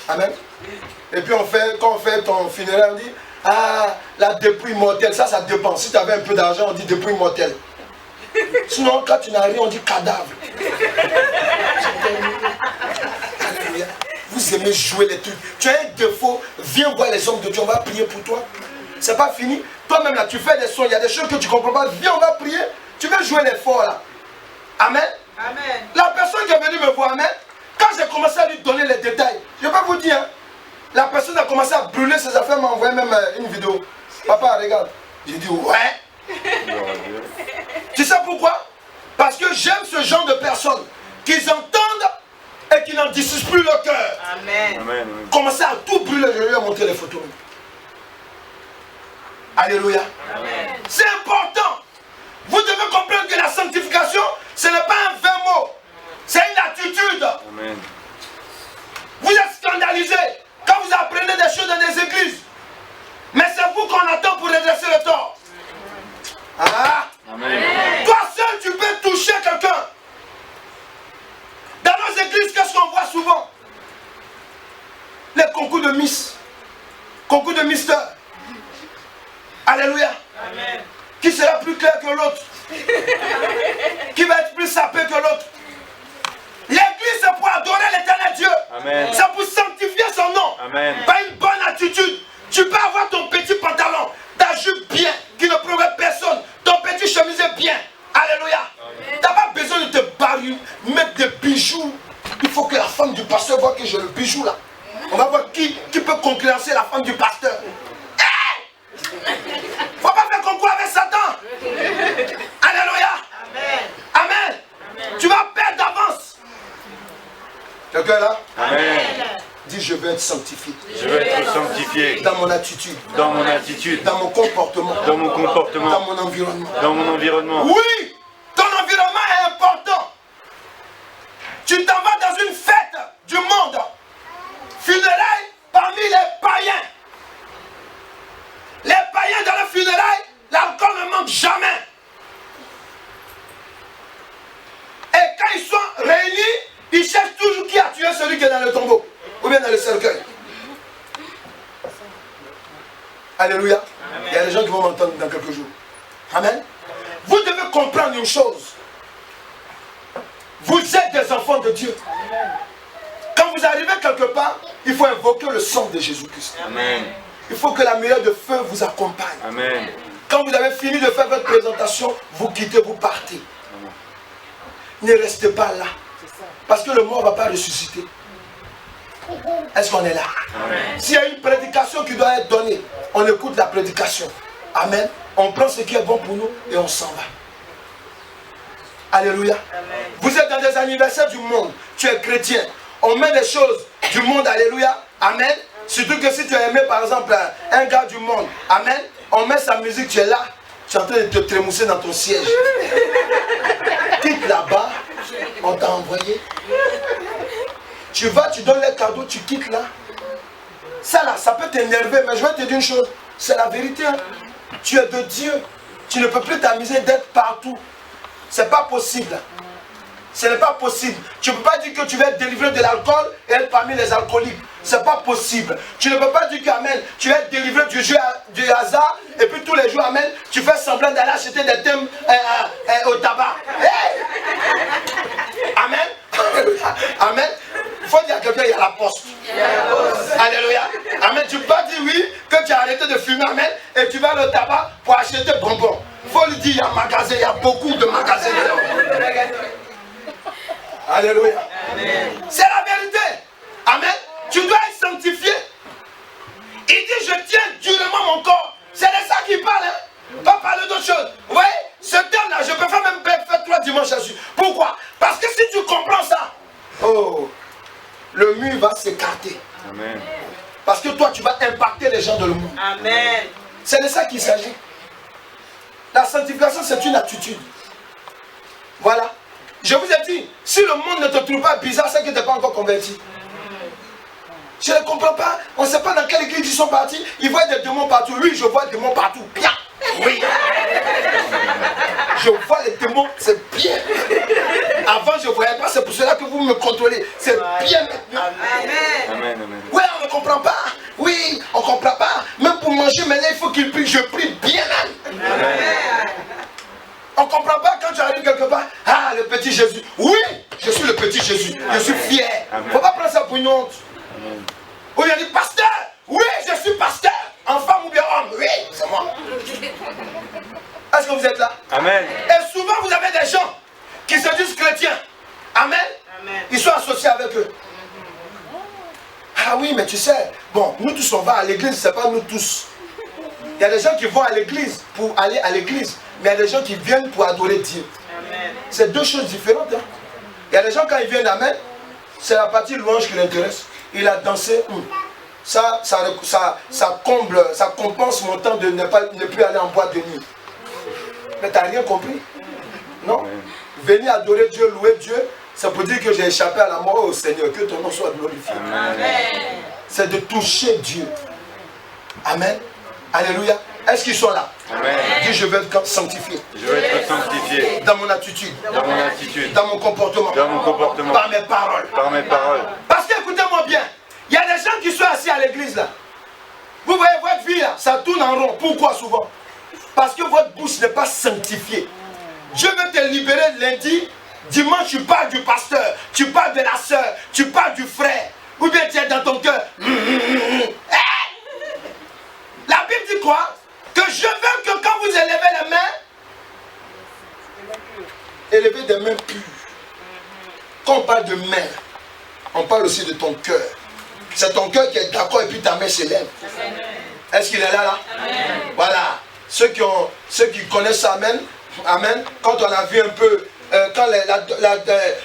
Amen. Et puis quand on fait ton funéraire, on dit, ah, la dépouille mortelle, ça dépend. Si tu avais un peu d'argent, on dit dépouille mortelle. Sinon, quand tu n'as rien, on dit cadavre. Vous aimez jouer les trucs. Tu as un défaut, viens voir les hommes de Dieu, on va prier pour toi. C'est pas fini. Toi-même là, tu fais des sons, il y a des choses que tu ne comprends pas. Viens, on va prier. Tu veux jouer les forts là. Amen. Amen. La personne qui est venue me voir, amen, quand j'ai commencé à lui donner les détails, je vais vous dire, hein, la personne a commencé à brûler ses affaires, m'a envoyé même une vidéo. Papa, regarde. J'ai dit, ouais. Tu sais pourquoi? Parce que j'aime ce genre de personnes qui entendent et qui n'en disent plus le cœur. Amen. Amen. Commencez à tout brûler, je lui ai montré les photos. Alléluia. C'est important. Vous devez comprendre que la sanctification, ce n'est pas un vain mot. C'est une attitude. Amen. Vous êtes scandalisés quand vous apprenez des choses dans des églises. Mais c'est vous qu'on attend pour redresser le tort. Ah. Amen. Toi seul, tu peux toucher quelqu'un. Dans nos églises, qu'est-ce qu'on voit souvent? Les concours de Miss. Concours de Mister. Alléluia. Amen. Qui sera plus clair que l'autre? Qui va être plus sapé que l'autre? L'église, c'est pour adorer l'éternel Dieu. C'est pour sanctifier son nom. Amen. Pas une bonne attitude. Tu peux avoir ton petit pantalon, ta jupe bien, qui ne provoque personne, ton petit chemisier bien. Alléluia. Tu n'as pas besoin de te barrer, mettre des bijoux. Il faut peux concurrencer la femme du pasteur. Faut pas faire concours avec Satan. Alléluia. Amen. Tu vas perdre d'avance. Quelqu'un là? Amen. Dis, je veux être sanctifié. Je veux être sanctifié Dans mon attitude. dans mon attitude, Dans mon comportement. dans mon comportement, Dans mon environnement. dans mon environnement. Oui, ton environnement est important. Tu t'en vas dans une fête du monde. Funérailles parmi les païens. Les païens dans les funérailles, l'alcool ne manque jamais. Et quand ils sont réunis, ils cherchent toujours qui a tué celui qui est dans le tombeau. Ou bien dans le cercueil. Alléluia. Amen. Il y a des gens qui vont m'entendre dans quelques jours. Amen. Vous devez comprendre une chose. Vous êtes des enfants de Dieu. Quand vous arrivez quelque part, il faut invoquer le sang de Jésus-Christ. Amen. Il faut que la lumière de feu vous accompagne. Amen. Quand vous avez fini de faire votre présentation, vous quittez, vous partez. Amen. Ne restez pas là. Parce que le mort ne va pas ressusciter. Est-ce qu'on est là? S'il y a une prédication qui doit être donnée, on écoute la prédication. Amen. On prend ce qui est bon pour nous et on s'en va. Alléluia. Amen. Vous êtes dans des anniversaires du monde. Tu es chrétien. On met des choses du monde. Alléluia. Amen. Surtout que si tu as aimé par exemple un gars du monde. Amen. On met sa musique, tu es là. Tu es en train de te trémousser dans ton siège. Quitte là-bas. On t'a envoyé. Tu vas, tu donnes les cadeaux, tu quittes là. Ça là, ça peut t'énerver, mais je vais te dire une chose. C'est la vérité. Hein. Tu es de Dieu. Tu ne peux plus t'amuser d'être partout. C'est pas possible. Ce n'est pas possible. Tu ne peux pas dire que tu vas être délivré de l'alcool et être parmi les alcooliques. C'est pas possible. Tu ne peux pas dire que, amen, tu vas être délivré du jeu du hasard et puis tous les jours, amen, tu fais semblant d'aller acheter des thèmes au tabac. Hey! Amen. Amen. Il faut dire à quelqu'un, il y a la poste. Alléluia. Amen. Tu peux pas dire oui, que tu as arrêté de fumer, amen, et tu vas au tabac pour acheter bonbons. Il faut lui dire, il y a un magasin, il y a beaucoup de magasins dedans. Alléluia. C'est la vérité. Amen. Tu dois être sanctifié. Il dit, je tiens durement mon corps. C'est de ça qu'il parle. Hein? Pas parler d'autre chose. Vous voyez, ce terme-là, je peux même faire 3 dimanches là-dessus. Pourquoi? Parce que si tu comprends ça, oh, le mur va s'écarter. Amen. Parce que toi, tu vas impacter les gens de le monde. Amen. C'est de ça qu'il s'agit. La sanctification, c'est une attitude. Voilà. Je vous ai dit, si le monde ne te trouve pas bizarre, c'est que tu n'es pas encore converti. Je ne comprends pas. On ne sait pas dans quelle église ils sont partis. Ils voient des démons partout. Oui, je vois des démons partout. Bien. Oui. Je vois les démons, c'est bien. Avant, je ne voyais pas. C'est pour cela que vous me contrôlez. C'est bien maintenant. Amen. Amen, amen. Oui, on ne comprend pas. Oui, on ne comprend pas. Même pour manger, maintenant, il faut qu'il prie. Je prie bien même. Amen. On ne comprend pas quand tu arrives quelque part. Ah, le petit Jésus. Oui, je suis le petit Jésus. Je suis fier. Il ne faut pas prendre ça pour une honte. Ou il a dit, pasteur. Oui, je suis pasteur. En femme ou bien homme. Oui, c'est moi. Est-ce que vous êtes là? Amen. Et souvent, vous avez des gens qui se disent chrétiens. Amen. Amen. Ils sont associés avec eux. Ah oui, mais tu sais, bon, nous tous on va à l'église, c'est pas nous tous. Il y a des gens qui vont à l'église pour aller à l'église, mais il y a des gens qui viennent pour adorer Dieu. C'est deux choses différentes. Hein? Il y a des gens quand ils viennent, amen, c'est la partie louange qui l'intéresse. Il a dansé, ça comble, ça compense mon temps de ne plus aller en boîte de nuit. Mais tu n'as rien compris. Non? Venir adorer Dieu, louer Dieu, ça peut dire que j'ai échappé à la mort. Oh Seigneur, que ton nom soit glorifié. C'est de toucher Dieu. Amen. Alléluia. Est-ce qu'ils sont là? Amen. Dis, je veux être sanctifié. Je veux être sanctifié. Dans mon attitude. Dans mon attitude. Dans mon comportement. Dans mon comportement. Par mes paroles. Par mes paroles. Parce que écoutez-moi bien, il y a des gens qui sont assis à l'église là. Vous voyez votre vie là, ça tourne en rond. Pourquoi souvent? Parce que votre bouche n'est pas sanctifiée. Dieu veut te libérer lundi. Dimanche, tu parles du pasteur, tu parles de la soeur, tu parles du frère. Ou bien tu es dans ton cœur. La Bible dit quoi? Que je veux que quand vous élevez les mains, élevez des mains pures. Quand on parle de main, on parle aussi de ton cœur. C'est ton cœur qui est d'accord et puis ta main paix s'élève. Est-ce qu'il est là? Voilà. Ceux qui connaissent ça, amen. Amen. Quand on a vu un peu, quand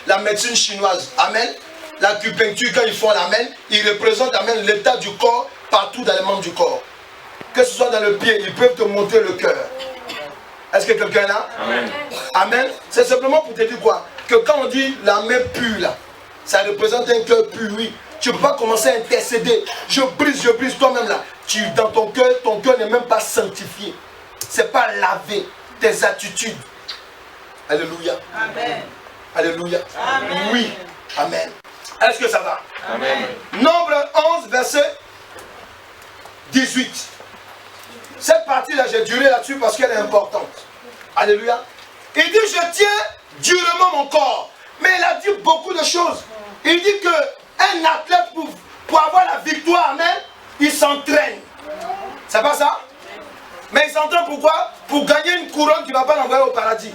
la médecine chinoise, amen, l'acupuncture, quand ils font l'amen, ils représentent, amen, l'état du corps partout dans les membres du corps. Que ce soit dans le pied, ils peuvent te montrer le cœur. Est-ce que quelqu'un est là? Amen. Amen. C'est simplement pour te dire quoi? Que quand on dit la main pure là, ça représente un cœur pur, oui. Tu ne peux pas commencer à intercéder. Je brise toi-même là. Dans ton cœur n'est même pas sanctifié. C'est pas lavé. Tes attitudes. Alléluia. Amen. Alléluia. Amen. Oui. Amen. Est-ce que ça va? Amen. Nombre 11, verset 18. Cette partie-là, j'ai duré là-dessus parce qu'elle est importante. Alléluia. Il dit, je tiens durement mon corps. Mais il a dit beaucoup de choses. Il dit qu'un athlète, pour avoir la victoire, amen, il s'entraîne. C'est pas ça? Mais il s'entraîne pourquoi? Pour gagner une couronne qui ne va pas l'envoyer au paradis.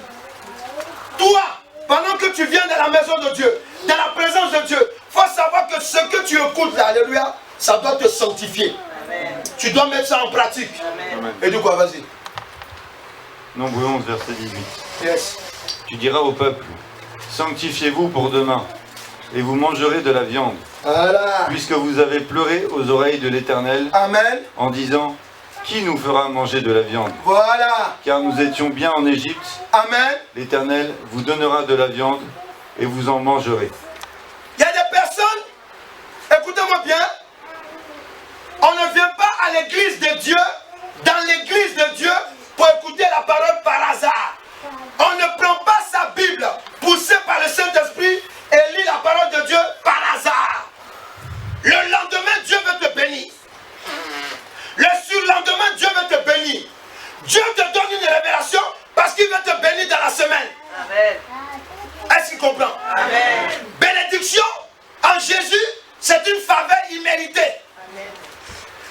Toi, pendant que tu viens dans la maison de Dieu, dans la présence de Dieu, il faut savoir que ce que tu écoutes là, alléluia, ça doit te sanctifier. Amen. Tu dois mettre ça en pratique. Amen. Et du quoi, vas-y. Nombre 11, verset 18. Yes. Tu diras au peuple, sanctifiez-vous pour demain, et vous mangerez de la viande. Voilà. Puisque vous avez pleuré aux oreilles de l'Éternel, amen, en disant, qui nous fera manger de la viande? Voilà. Car nous étions bien en Égypte. Amen. L'Éternel vous donnera de la viande, et vous en mangerez. Il y a des personnes, écoutez-moi bien, on ne vient pas à l'église de Dieu, dans l'église de Dieu, pour écouter la parole par hasard. On ne prend pas sa Bible, poussée par le Saint-Esprit, et lit la parole de Dieu par hasard. Le lendemain, Dieu veut te bénir. Le surlendemain, Dieu veut te bénir. Dieu te donne une révélation parce qu'il veut te bénir dans la semaine. Amen. Est-ce qu'il comprend? Amen. Bénédiction en Jésus, c'est une faveur imméritée. Amen.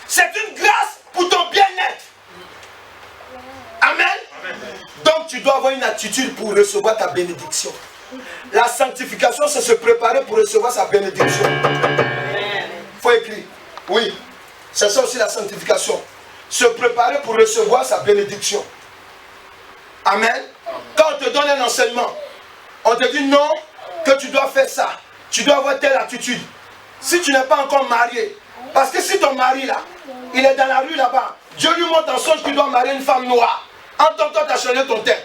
C'est une grâce pour ton bien-être. Amen. Amen. Donc tu dois avoir une attitude pour recevoir ta bénédiction. La sanctification, c'est se préparer pour recevoir sa bénédiction. Il faut écrire. Oui. C'est ça aussi la sanctification. Se préparer pour recevoir sa bénédiction. Amen. Quand on te donne un enseignement, on te dit non, que tu dois faire ça. Tu dois avoir telle attitude. Si tu n'es pas encore marié, parce que si ton mari là, il est dans la rue là-bas, Dieu lui montre en songe qu'il doit marier une femme noire. En tant que tu as changé ton thème.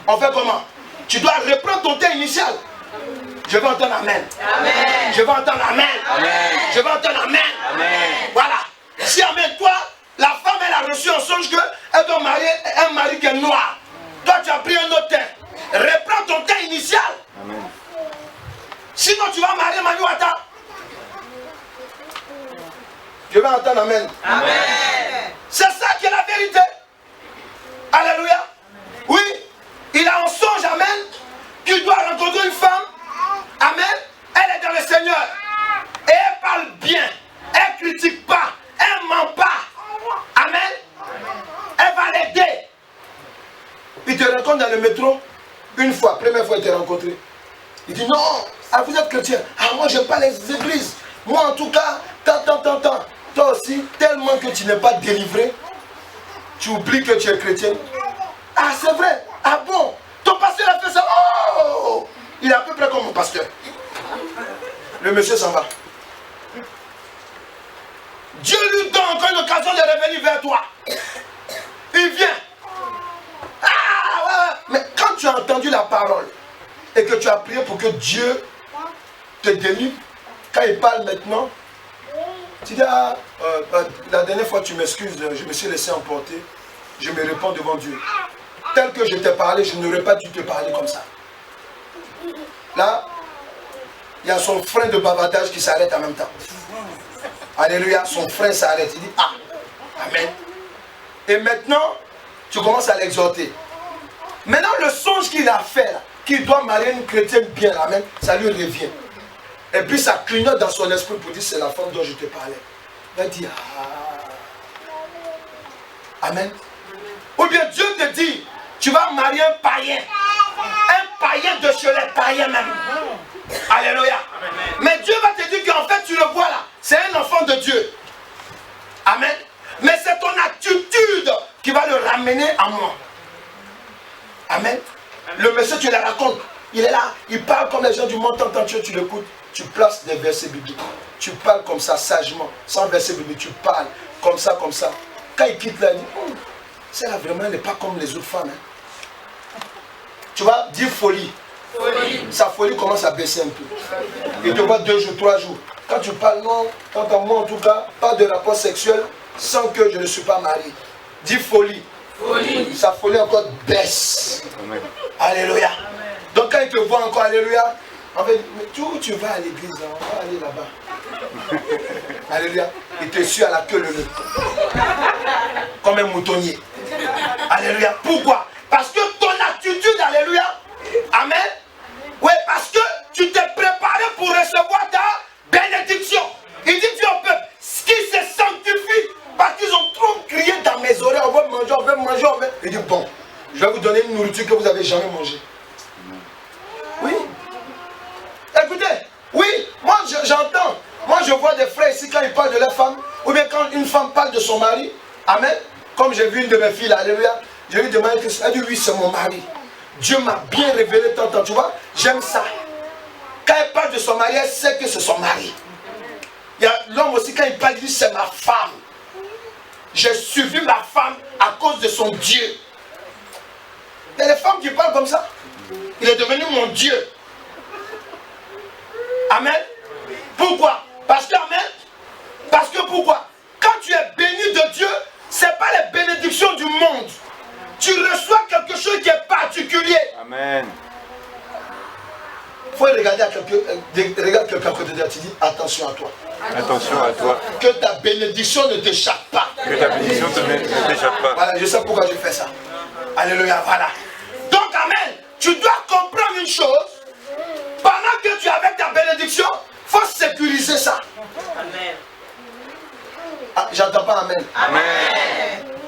On fait comment? Tu dois reprendre ton thème initial. Je vais entendre amen. Amen. Je vais entendre amen. Amen. Je vais entendre amen. Amen. Voilà. Si amen, toi, la femme elle a reçu en songe qu'elle doit marier un mari qui est noir. Toi tu as pris un autre thème. Reprends ton thème initial. Amen. Sinon tu vas marier Manuata. Je vais entendre amen. Amen. C'est ça qui est la vérité. Alléluia. Oui, il a en songe, amen, qu'il doit rencontrer une femme. Amen. Elle est dans le Seigneur. Et elle parle bien. Elle ne critique pas. Elle ne ment pas. Amen. Elle va l'aider. Il te rencontre dans le métro. Une fois, première fois il t'a rencontré. Il dit non, ah, vous êtes chrétien. Ah, moi j'aime pas les églises. Moi en tout cas, tant. Toi aussi, tellement que tu n'es pas délivré, tu oublies que tu es chrétien. Ah, c'est vrai. Ah bon? Ton pasteur a fait ça. Oh! Il est à peu près comme mon pasteur. Le monsieur s'en va. Dieu lui donne encore une occasion de revenir vers toi. Il vient. Ah, ouais. Mais quand tu as entendu la parole et que tu as prié pour que Dieu te délivre, quand il parle maintenant, tu dis, ah, la dernière fois tu m'excuses, je me suis laissé emporter, je me réponds devant Dieu. Tel que je t'ai parlé, je n'aurais pas dû te parler comme ça. Là, il y a son frein de bavardage qui s'arrête en même temps. Alléluia, son frein s'arrête. Il dit, ah, amen. Et maintenant, tu commences à l'exhorter. Maintenant, le songe qu'il a fait, qu'il doit marier une chrétienne bien, amen, ça lui revient. Et puis ça clignote dans son esprit pour dire, c'est la femme dont je te parlais. Il va dire, ah, amen. Ou bien Dieu te dit, tu vas marier un païen. Un païen de chez les païens même. Alléluia. Mais Dieu va te dire qu'en fait, tu le vois là. C'est un enfant de Dieu. amené à moi. Amen. Le monsieur, tu le racontes. Il est là, il parle comme les gens du monde, t'entends, tu l'écoutes. Tu places des versets bibliques. Tu parles comme ça, sagement, sans verset biblique. Tu parles comme ça, comme ça. Quand il quitte là, il dit, oh, celle-là vraiment, elle n'est pas comme les autres femmes. Hein. Tu vas dire folie. Sa folie commence à baisser un peu. Il te voit 2 jours, 3 jours. Quand tu parles, non, t'entends moi en tout cas, pas de rapport sexuel sans que je ne suis pas marié. Dis folie. Sa folie encore baisse. Amen. Alléluia. Amen. Donc quand il te voit encore, alléluia, en fait, mais où tu vas à l'église, on va aller là-bas. Alléluia. Il te suit à la queue le nœud. Comme un moutonnier. Alléluia. Pourquoi? Parce que ton attitude, alléluia. Amen. Oui, parce que tu t'es préparé pour recevoir ta bénédiction. Il dit Dieu au peuple, qui se sanctifie, parce qu'ils ont trop crié dans mes oreilles, on veut manger, on veut manger, on veut. Il dit bon, je vais vous donner une nourriture que vous n'avez jamais mangée. Oui. Écoutez, oui, moi j'entends. Moi je vois des frères ici quand ils parlent de leur femme, ou bien quand une femme parle de son mari. Amen. Comme j'ai vu une de mes filles, alléluia, je lui demande, elle dit oui, c'est mon mari. Dieu m'a bien révélé tant, tu vois, j'aime ça. Quand elle parle de son mari, elle sait que c'est son mari. Il y a l'homme aussi, quand il parle, il dit c'est ma femme. J'ai suivi ma femme à cause de son Dieu. Il y a des femmes qui parlent comme ça. Il est devenu mon Dieu. Amen. Pourquoi? Parce que, amen. Parce que pourquoi? Quand tu es béni de Dieu, ce n'est pas les bénédictions du monde. Tu reçois quelque chose qui est particulier. Amen. Il faut regarder à quelqu'un à côté de toi, tu dis attention à toi. Attention à toi. Que ta bénédiction ne t'échappe pas. Que ta bénédiction ne t'échappe pas. Voilà, je sais pourquoi je fais ça. Alléluia, voilà. Donc, amen, tu dois comprendre une chose. Pendant que tu es avec ta bénédiction, il faut sécuriser ça. Amen. Ah, j'entends pas amen. Amen.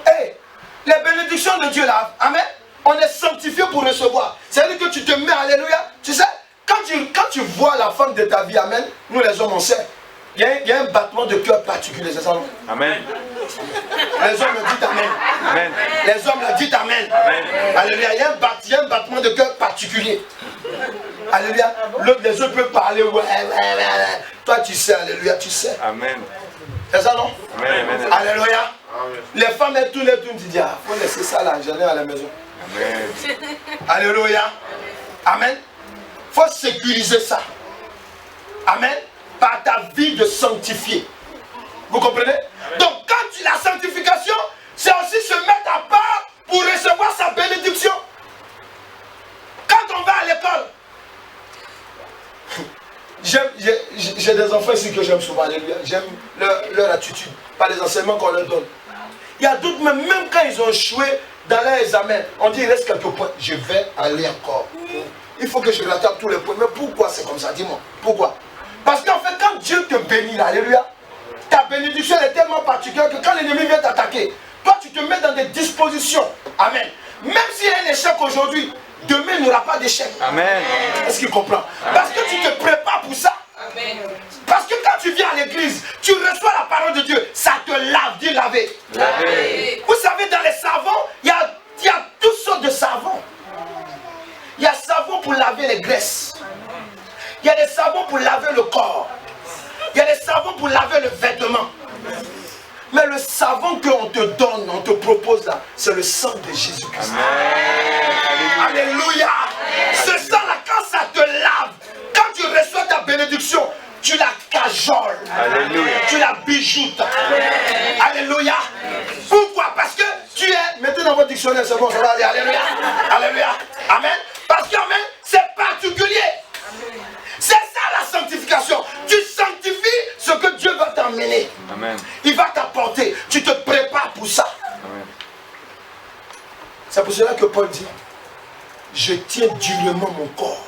Hey, les bénédictions de Dieu là, amen, on est sanctifié pour recevoir. C'est-à-dire que tu te mets, alléluia, tu sais, quand tu vois la femme de ta vie, amen, nous les hommes on sait, il y a un battement de cœur particulier, c'est ça non? Amen. Les hommes le disent amen. Amen. Les hommes le disent amen. Amen. Alléluia, il y a un battement de cœur particulier. Alléluia, les autres peuvent parler, ouais. Toi tu sais, alléluia, tu sais. Amen. C'est ça non? Amen. Alléluia. Amen. Les femmes, elles tournent, tu dis, ah, faut laisser ça là, j'en ai à la maison. Amen. Alléluia. Amen. Il faut sécuriser ça. Amen. Par ta vie de sanctifié. Vous comprenez? Donc quand la sanctification, c'est aussi se mettre à part pour recevoir sa bénédiction. Quand on va à l'école, j'ai des enfants ici que j'aime souvent, j'aime leur attitude, par les enseignements qu'on leur donne. Il y a d'autres, même quand ils ont échoué dans leur examen, on dit il reste quelques points, je vais aller encore. Il faut que je rattrape tous les points. Mais pourquoi c'est comme ça? Dis-moi. Pourquoi? Parce qu'en fait, quand Dieu te bénit, là, alléluia, ta bénédiction est tellement particulière que quand l'ennemi vient t'attaquer, toi tu te mets dans des dispositions. Amen. Même s'il y a un échec aujourd'hui, demain il n'y aura pas d'échec. Amen. Est-ce qu'il comprend? Parce que tu te prépares pour ça. Amen. Parce que quand tu viens à l'église, tu reçois la parole de Dieu, ça te lave, dis laver. Laver. Vous savez, dans les savons, il y a toutes sortes de savons. Il y a savon pour laver les graisses. Il y a des savons pour laver le corps. Il y a des savons pour laver le vêtement. Mais le savon qu'on te donne, on te propose là, c'est le sang de Jésus-Christ. Alléluia. Ce sang-là, quand ça te lave, quand tu reçois ta bénédiction, tu la cajoles. Alléluia. Tu la bijoutes. Amen. Alléluia. Pourquoi? Parce que tu es, mettez dans votre dictionnaire, c'est bon, ça va aller. Alléluia. Alléluia. Amen. Parce que amen, c'est particulier. C'est ça la sanctification. Tu sanctifies ce que Dieu va t'emmener. Amen. Il va t'apporter. Tu te prépares pour ça. Amen. C'est pour cela que Paul dit, je tiens durement mon corps.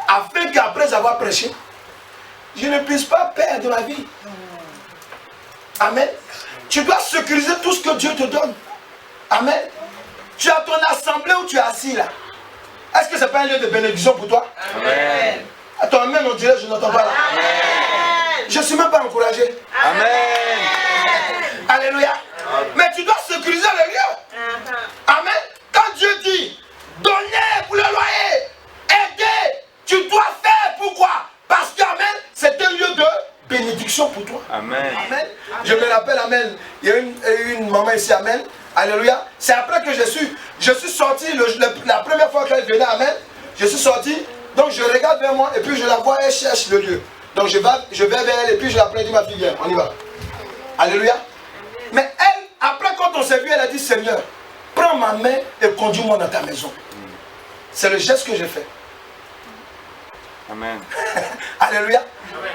Afin qu'après avoir prêché, je ne puisse pas perdre ma vie. Amen. Tu dois sécuriser tout ce que Dieu te donne. Amen. Tu as ton assemblée où tu es assis là. Est-ce que ce n'est pas un lieu de bénédiction pour toi? Amen. À ton amen, on dirait je n'entends pas là. Amen. Je ne suis même pas encouragé. Amen. Alléluia. Amen. Mais tu dois sécuriser bénédiction pour toi. Amen. Amen. Je me rappelle, amen. Il y a une maman ici, amen. Alléluia. C'est après que je suis sorti, la première fois qu'elle venait, amen. Je suis sorti, donc je regarde vers moi et puis je la vois, elle cherche le lieu. Donc je vais vers elle et puis je la prends, je dis ma fille, viens, on y va. Alléluia. Mais elle, après quand on s'est vu, elle a dit, Seigneur, prends ma main et conduis-moi dans ta maison. C'est le geste que j'ai fait. Amen. Alléluia.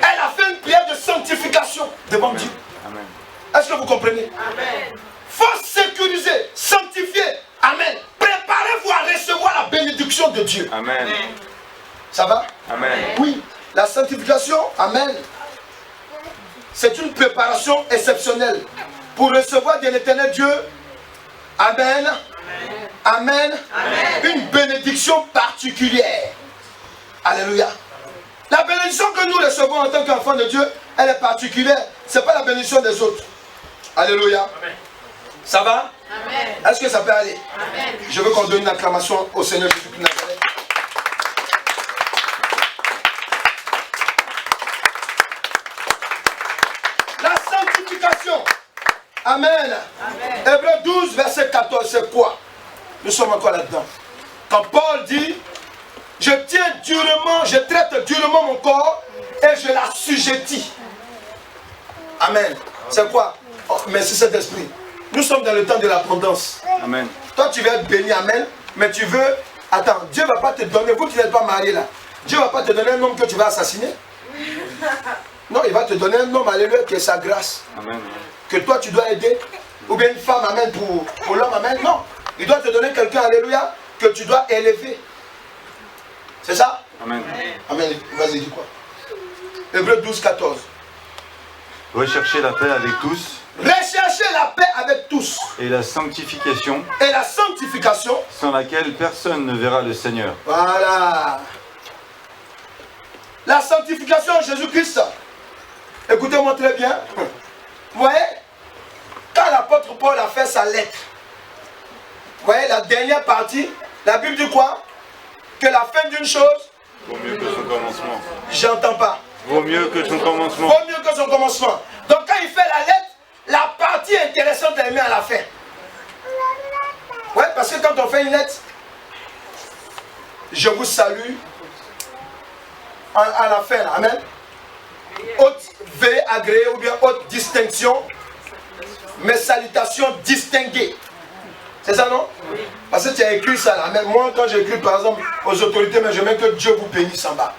Elle a fait une prière de sanctification devant Dieu. Amen. Est-ce que vous comprenez? Amen. Faut sécuriser, sanctifier. Amen. Préparez-vous à recevoir la bénédiction de Dieu. Amen. Ça va? Amen. Oui. La sanctification, amen. C'est une préparation exceptionnelle pour recevoir de l'éternel Dieu. Amen. Amen. Amen. Une bénédiction particulière. Alléluia. La bénédiction que nous recevons en tant qu'enfants de Dieu, elle est particulière. Ce n'est pas la bénédiction des autres. Alléluia. Amen. Ça va? Amen. Est-ce que ça peut aller? Amen. Je veux qu'on donne une acclamation au Seigneur Jésus-Christ de Nazareth. La sanctification. Amen. Amen. Hébreux 12, verset 14, c'est quoi? Nous sommes encore là-dedans. Quand Paul dit, je traite durement mon corps et je l'assujettis. Amen. C'est quoi? Oh, merci Saint-Esprit. Nous sommes dans le temps de l'abondance. Amen. Toi, tu vas être béni, amen. Mais tu veux... Attends, Dieu ne va pas te donner... Vous qui n'êtes pas mariés là. Dieu ne va pas te donner un homme que tu vas assassiner. Non, il va te donner un homme, alléluia, qui est sa grâce. Amen. Que toi, tu dois aider. Ou bien une femme, amen, pour l'homme, amen. Non. Il doit te donner quelqu'un, alléluia, que tu dois élever. C'est ça? Amen. Amen. Vas-y, dis quoi? Hébreux 12, 14. Recherchez la paix avec tous. Recherchez la paix avec tous. Et la sanctification, Et la sanctification. sans laquelle personne ne verra le Seigneur. Voilà. La sanctification en Jésus-Christ. Écoutez-moi très bien. Vous voyez, quand l'apôtre Paul a fait sa lettre, vous voyez la dernière partie, la Bible dit quoi? Que la fin d'une chose, Vaut mieux que son commencement. j'entends pas. Vaut mieux que son commencement. Vaut mieux que son commencement. Donc quand il fait la lettre, la partie intéressante elle met à la fin. Ouais, parce que quand on fait une lettre, je vous salue à la fin, là. Amen. Haute veille agréée ou bien haute distinction, mes salutations distinguées. C'est ça, non? Oui. Parce que tu as écrit ça là. Amen. Moi, quand j'écris par exemple aux autorités, mais je mets que Dieu vous bénisse en bas.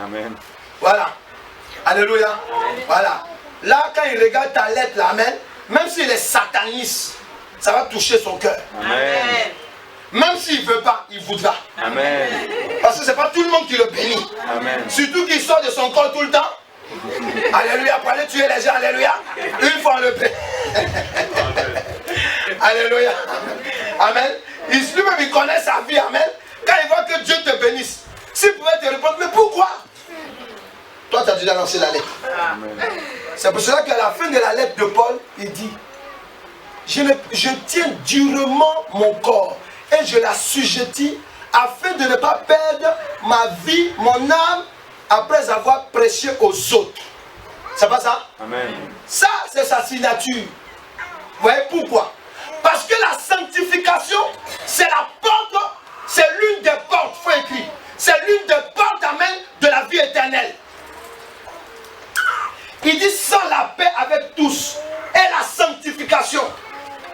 Amen. Voilà. Alléluia. Voilà. Là, quand il regarde ta lettre, là, amen, même s'il est sataniste, ça va toucher son cœur. Amen. Même s'il ne veut pas, il voudra. Amen. Parce que ce n'est pas tout le monde qui le bénit. Amen. Surtout qu'il sort de son corps tout le temps. Alléluia. Pour aller tuer les gens, alléluia. Une fois le paix. Alléluia. Amen. Lui-même, il connaît sa vie. Amen. Quand il voit que Dieu te bénisse, s'il pouvait te répondre, mais pourquoi? Toi, tu as déjà lancé la lettre. C'est pour cela qu'à la fin de la lettre de Paul, il dit, je tiens durement mon corps et je l'assujettis afin de ne pas perdre ma vie, mon âme, après avoir prêché aux autres. C'est pas ça? Amen. Ça, c'est sa signature. Vous voyez pourquoi? Parce que la sanctification, c'est la porte, c'est l'une des portes, il faut écrire. C'est l'une des portes, amen, de la vie éternelle. Il dit sans la paix avec tous et la sanctification.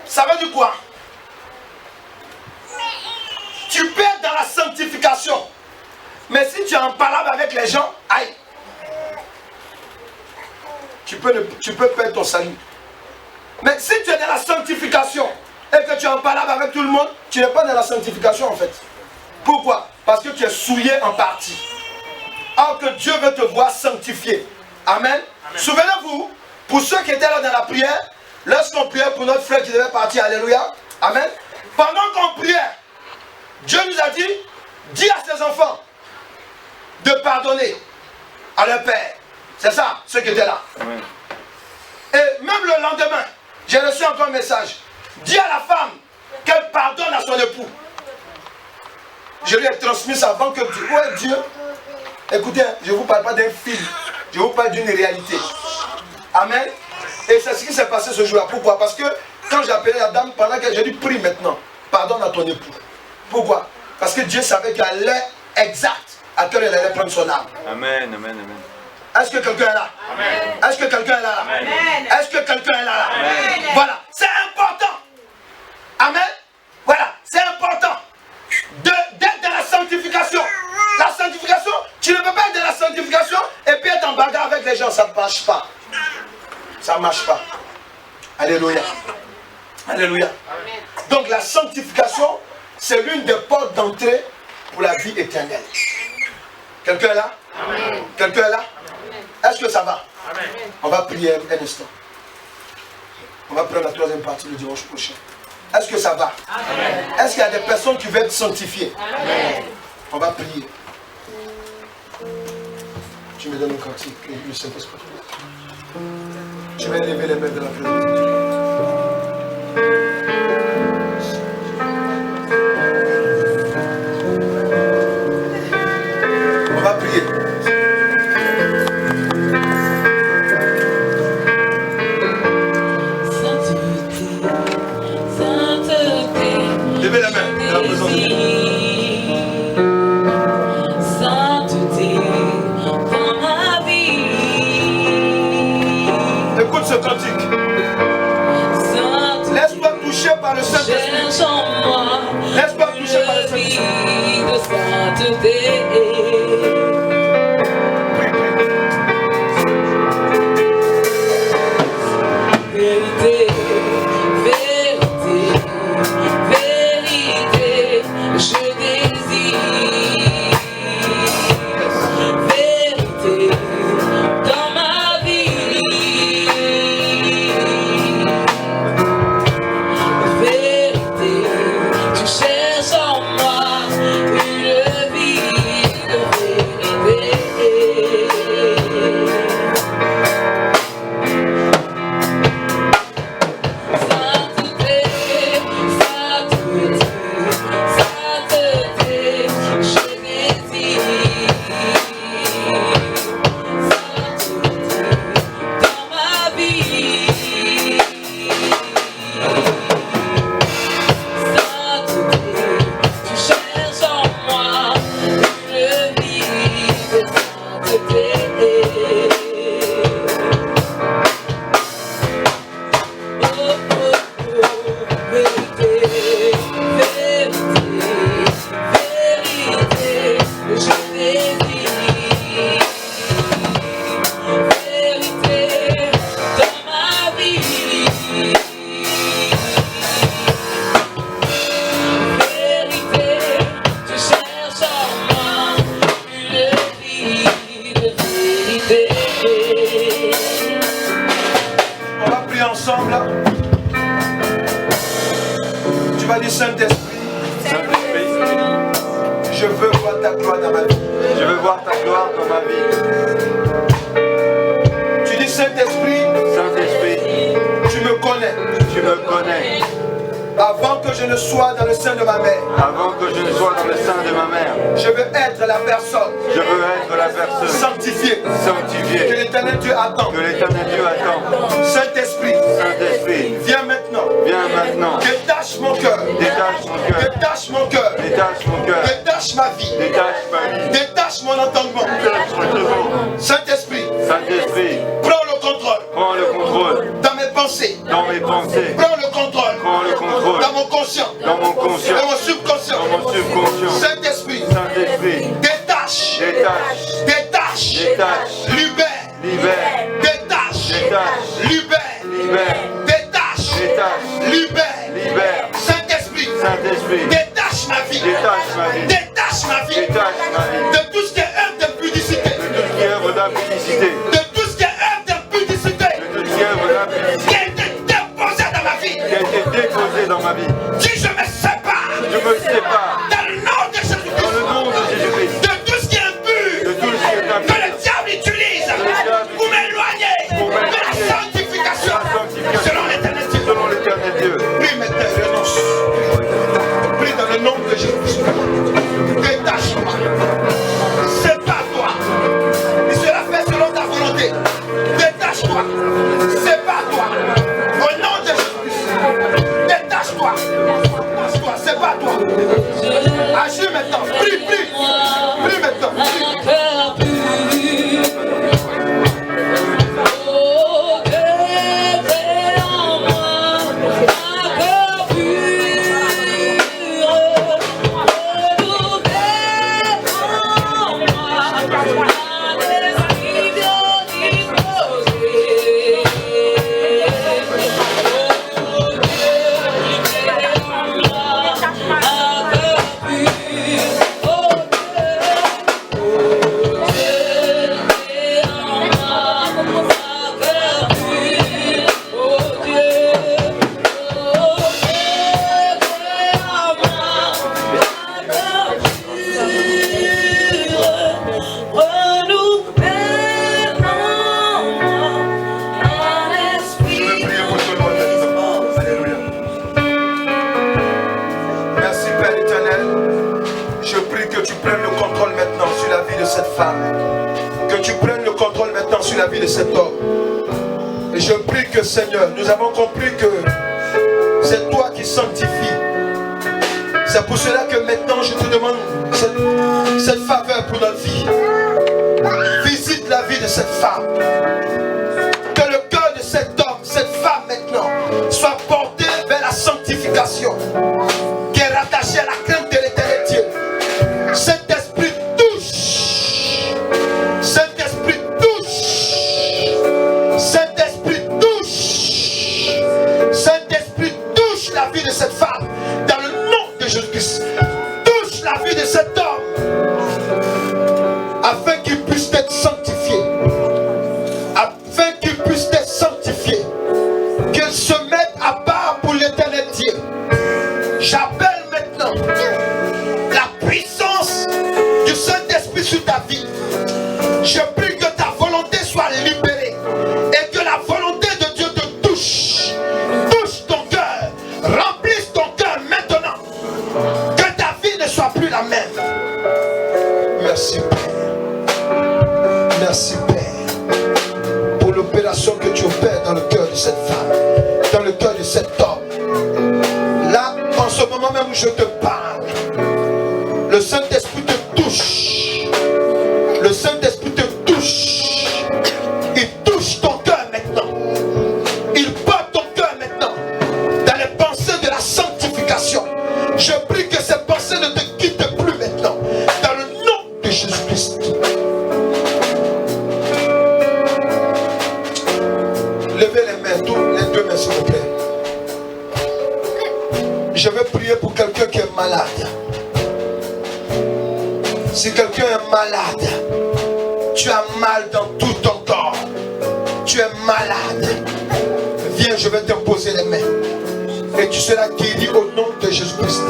Ça veut dire quoi? Tu perds dans la sanctification. Mais si tu es en parole avec les gens, aïe. Tu peux perdre ton salut. Mais si tu es dans la sanctification et que tu es en parole avec tout le monde, tu n'es pas dans la sanctification en fait. Pourquoi? Parce que tu es souillé en partie. Or que Dieu veut te voir sanctifié. Amen. Souvenez-vous, pour ceux qui étaient là dans la prière, lorsqu'on priait pour notre frère qui devait partir, alléluia, amen. Pendant qu'on priait, Dieu nous a dit, dis à ses enfants de pardonner à leur père. C'est ça, ceux qui étaient là. Amen. Et même le lendemain, j'ai reçu encore un message. Dis à la femme qu'elle pardonne à son époux. Je lui ai transmis ça avant que Dieu. Ouais, Dieu. Écoutez, je ne vous parle pas d'un film. Je vous parle d'une réalité. Amen. Et c'est ce qui s'est passé ce jour-là. Pourquoi? Parce que quand j'ai appelé la dame, pendant que j'ai dit prie maintenant, pardonne à ton époux. Pourquoi? Parce que Dieu savait qu'à l'heure exacte à quelle heure elle allait prendre son âme. Amen, amen, amen. Est-ce que quelqu'un est là? Amen. Est-ce que quelqu'un est là? Amen. Est-ce que quelqu'un est là? Amen. Voilà, c'est important. Amen. Voilà, c'est important d'être dans la sanctification. La sanctification, tu ne peux pas être dans la sanctification et puis être en bagarre avec les gens, ça ne marche pas. Ça ne marche pas. Alléluia. Alléluia. Donc la sanctification, c'est l'une des portes d'entrée pour la vie éternelle. Quelqu'un est là? Amen. Quelqu'un est là? Est-ce que ça va? Amen. On va prier un instant. On va prendre la troisième partie le dimanche prochain. Est-ce que ça va? Est-ce qu'il y a des personnes qui veulent être sanctifiées? Amen. On va prier. Tu me donnes un cantique, le Saint-Esprit. Tu vas lever les mains de la présence de Dieu. On va prier. Levez la main de la présence de Dieu. Écoute ce cantique. Laisse-toi toucher par le Saint-Esprit. Laisse-toi toucher par le Saint-Esprit. Vérité, vérité, vérité, je désire. Vérité dans ma vie. Vérité, tu cherches en moi une vie de vérité. Sainteté, sainteté, sainteté, je désire. Sainteté dans ma vie. Sainteté, tu cherches en moi une vie de sainteté. Vérité, vérité, vérité, je désire. Vérité dans ma vie. Vérité, tu cherches en moi une vie de vérité. On va prier ensemble. Tu vas dire Saint-Esprit, Saint-Esprit, je veux voir ta gloire dans ma vie. je veux voir ta gloire dans ma vie. Tu dis Saint-Esprit, Saint-Esprit, tu me connais. tu me connais. Avant que je ne sois dans le sein de ma mère, Avant que je ne sois dans le sein de ma mère, je veux être la personne je veux être la personne sanctifiée que sanctifiée l'Éternel Dieu attend. que l'Éternel Dieu attend. Saint-Esprit, Saint-Esprit, viens maintenant. viens maintenant. Détache mon cœur. Détache mon cœur. Détache mon cœur. Détache mon cœur. Détache ma vie. Détache ma vie. Détache mon entendement. Détache mon cœur. Saint-Esprit, Saint-Esprit, prends le contrôle prends le contrôle dans mes pensées. dans mes pensées. Prends le contrôle Prends le contrôle dans mon conscient. dans mon conscient, Dans mon subconscient. dans mon subconscient. Saint-Esprit, Saint-Esprit, détache. détache, Détache. détache, Libère. libère, Détache. détache, Libère. libère, Détache. détache, Libère. libère. Saint-Esprit, Saint-Esprit, détache ma vie. détache ma vie. Détache ma vie. Détache ma vie De tout ce qui est œuvre d'impudicité. de tout ce qui est œuvre d'impudicité, De tout ce qui est œuvre d'impudicité. de tout ce qui est œuvre d'impudicité Qui a été déposé dans ma vie. qui a été déposé dans ma vie. Si je me sépare. Je me sépare Dans le nom de dans Jésus-Christ. le nom de Jésus-Christ De tout ce qui est impur. de tout ce qui est Que impur. le diable utilise diable pour m'éloigner pour de la m'éloigner sanctification. de la sanctification. Selon l'éternel Dieu. Selon l'Éternel Dieu. Prie maintenant, renonce. Prie dans le nom de Jésus. Détache-moi. Sépare-toi. Et cela fait selon ta volonté. Détache-toi. maintenant sur la vie de cet homme. Et je prie que, Seigneur, nous avons compris que c'est toi qui sanctifies. C'est pour cela que maintenant je te demande cette faveur pour notre vie. Visite la vie de cette femme. Que le cœur de cet homme, cette femme maintenant, soit porté vers la sanctification, qui est rattaché à la crainte de l'éternel Dieu. Saint-Esprit touche. Saint-Esprit touche. Saint-Esprit touche. Saint-Esprit touche la vie de cette femme dans le nom de Jésus-Christ. Touche la vie de cet homme afin qu'il puisse être sanctifié. Afin qu'il puisse être sanctifié. Qu'il se mette à part pour l'éternel Dieu. J'appelle maintenant la puissance du Saint-Esprit sur ta vie. Je prie que ta volonté soit libérée et que la volonté de Dieu te touche. Touche ton cœur. Remplisse ton cœur maintenant. Que ta vie ne soit plus la même. Merci Père. Merci Père pour l'opération que tu opères dans le cœur de cette femme, dans le cœur de cet homme. Là, en ce moment même où je te parle, le Saint-Esprit te touche. Le Saint-Esprit te touche. Il touche ton cœur maintenant. Il porte ton cœur maintenant dans les pensées de la sanctification. Je prie que ces pensées ne te quittent plus maintenant. Dans le nom de Jésus-Christ. Levez les mains, les deux mains s'il vous plaît. Je vais prier pour quelqu'un qui est malade. Si quelqu'un est malade, tu as mal dans tout ton corps, tu es malade, viens, je vais t'imposer les mains et tu seras guéri au nom de Jésus-Christ.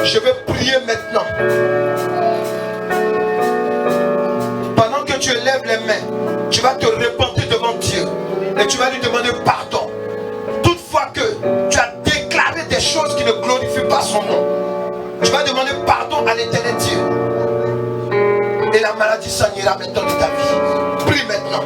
Je vais prier maintenant. Pendant que tu élèves les mains, tu vas te repentir devant Dieu et tu vas lui demander pardon. Toutefois que tu as déclaré des choses qui ne glorifient pas son nom, tu vas demander pardon à l'éternel Dieu. Et la maladie s'en ira maintenant de ta vie. Prie maintenant.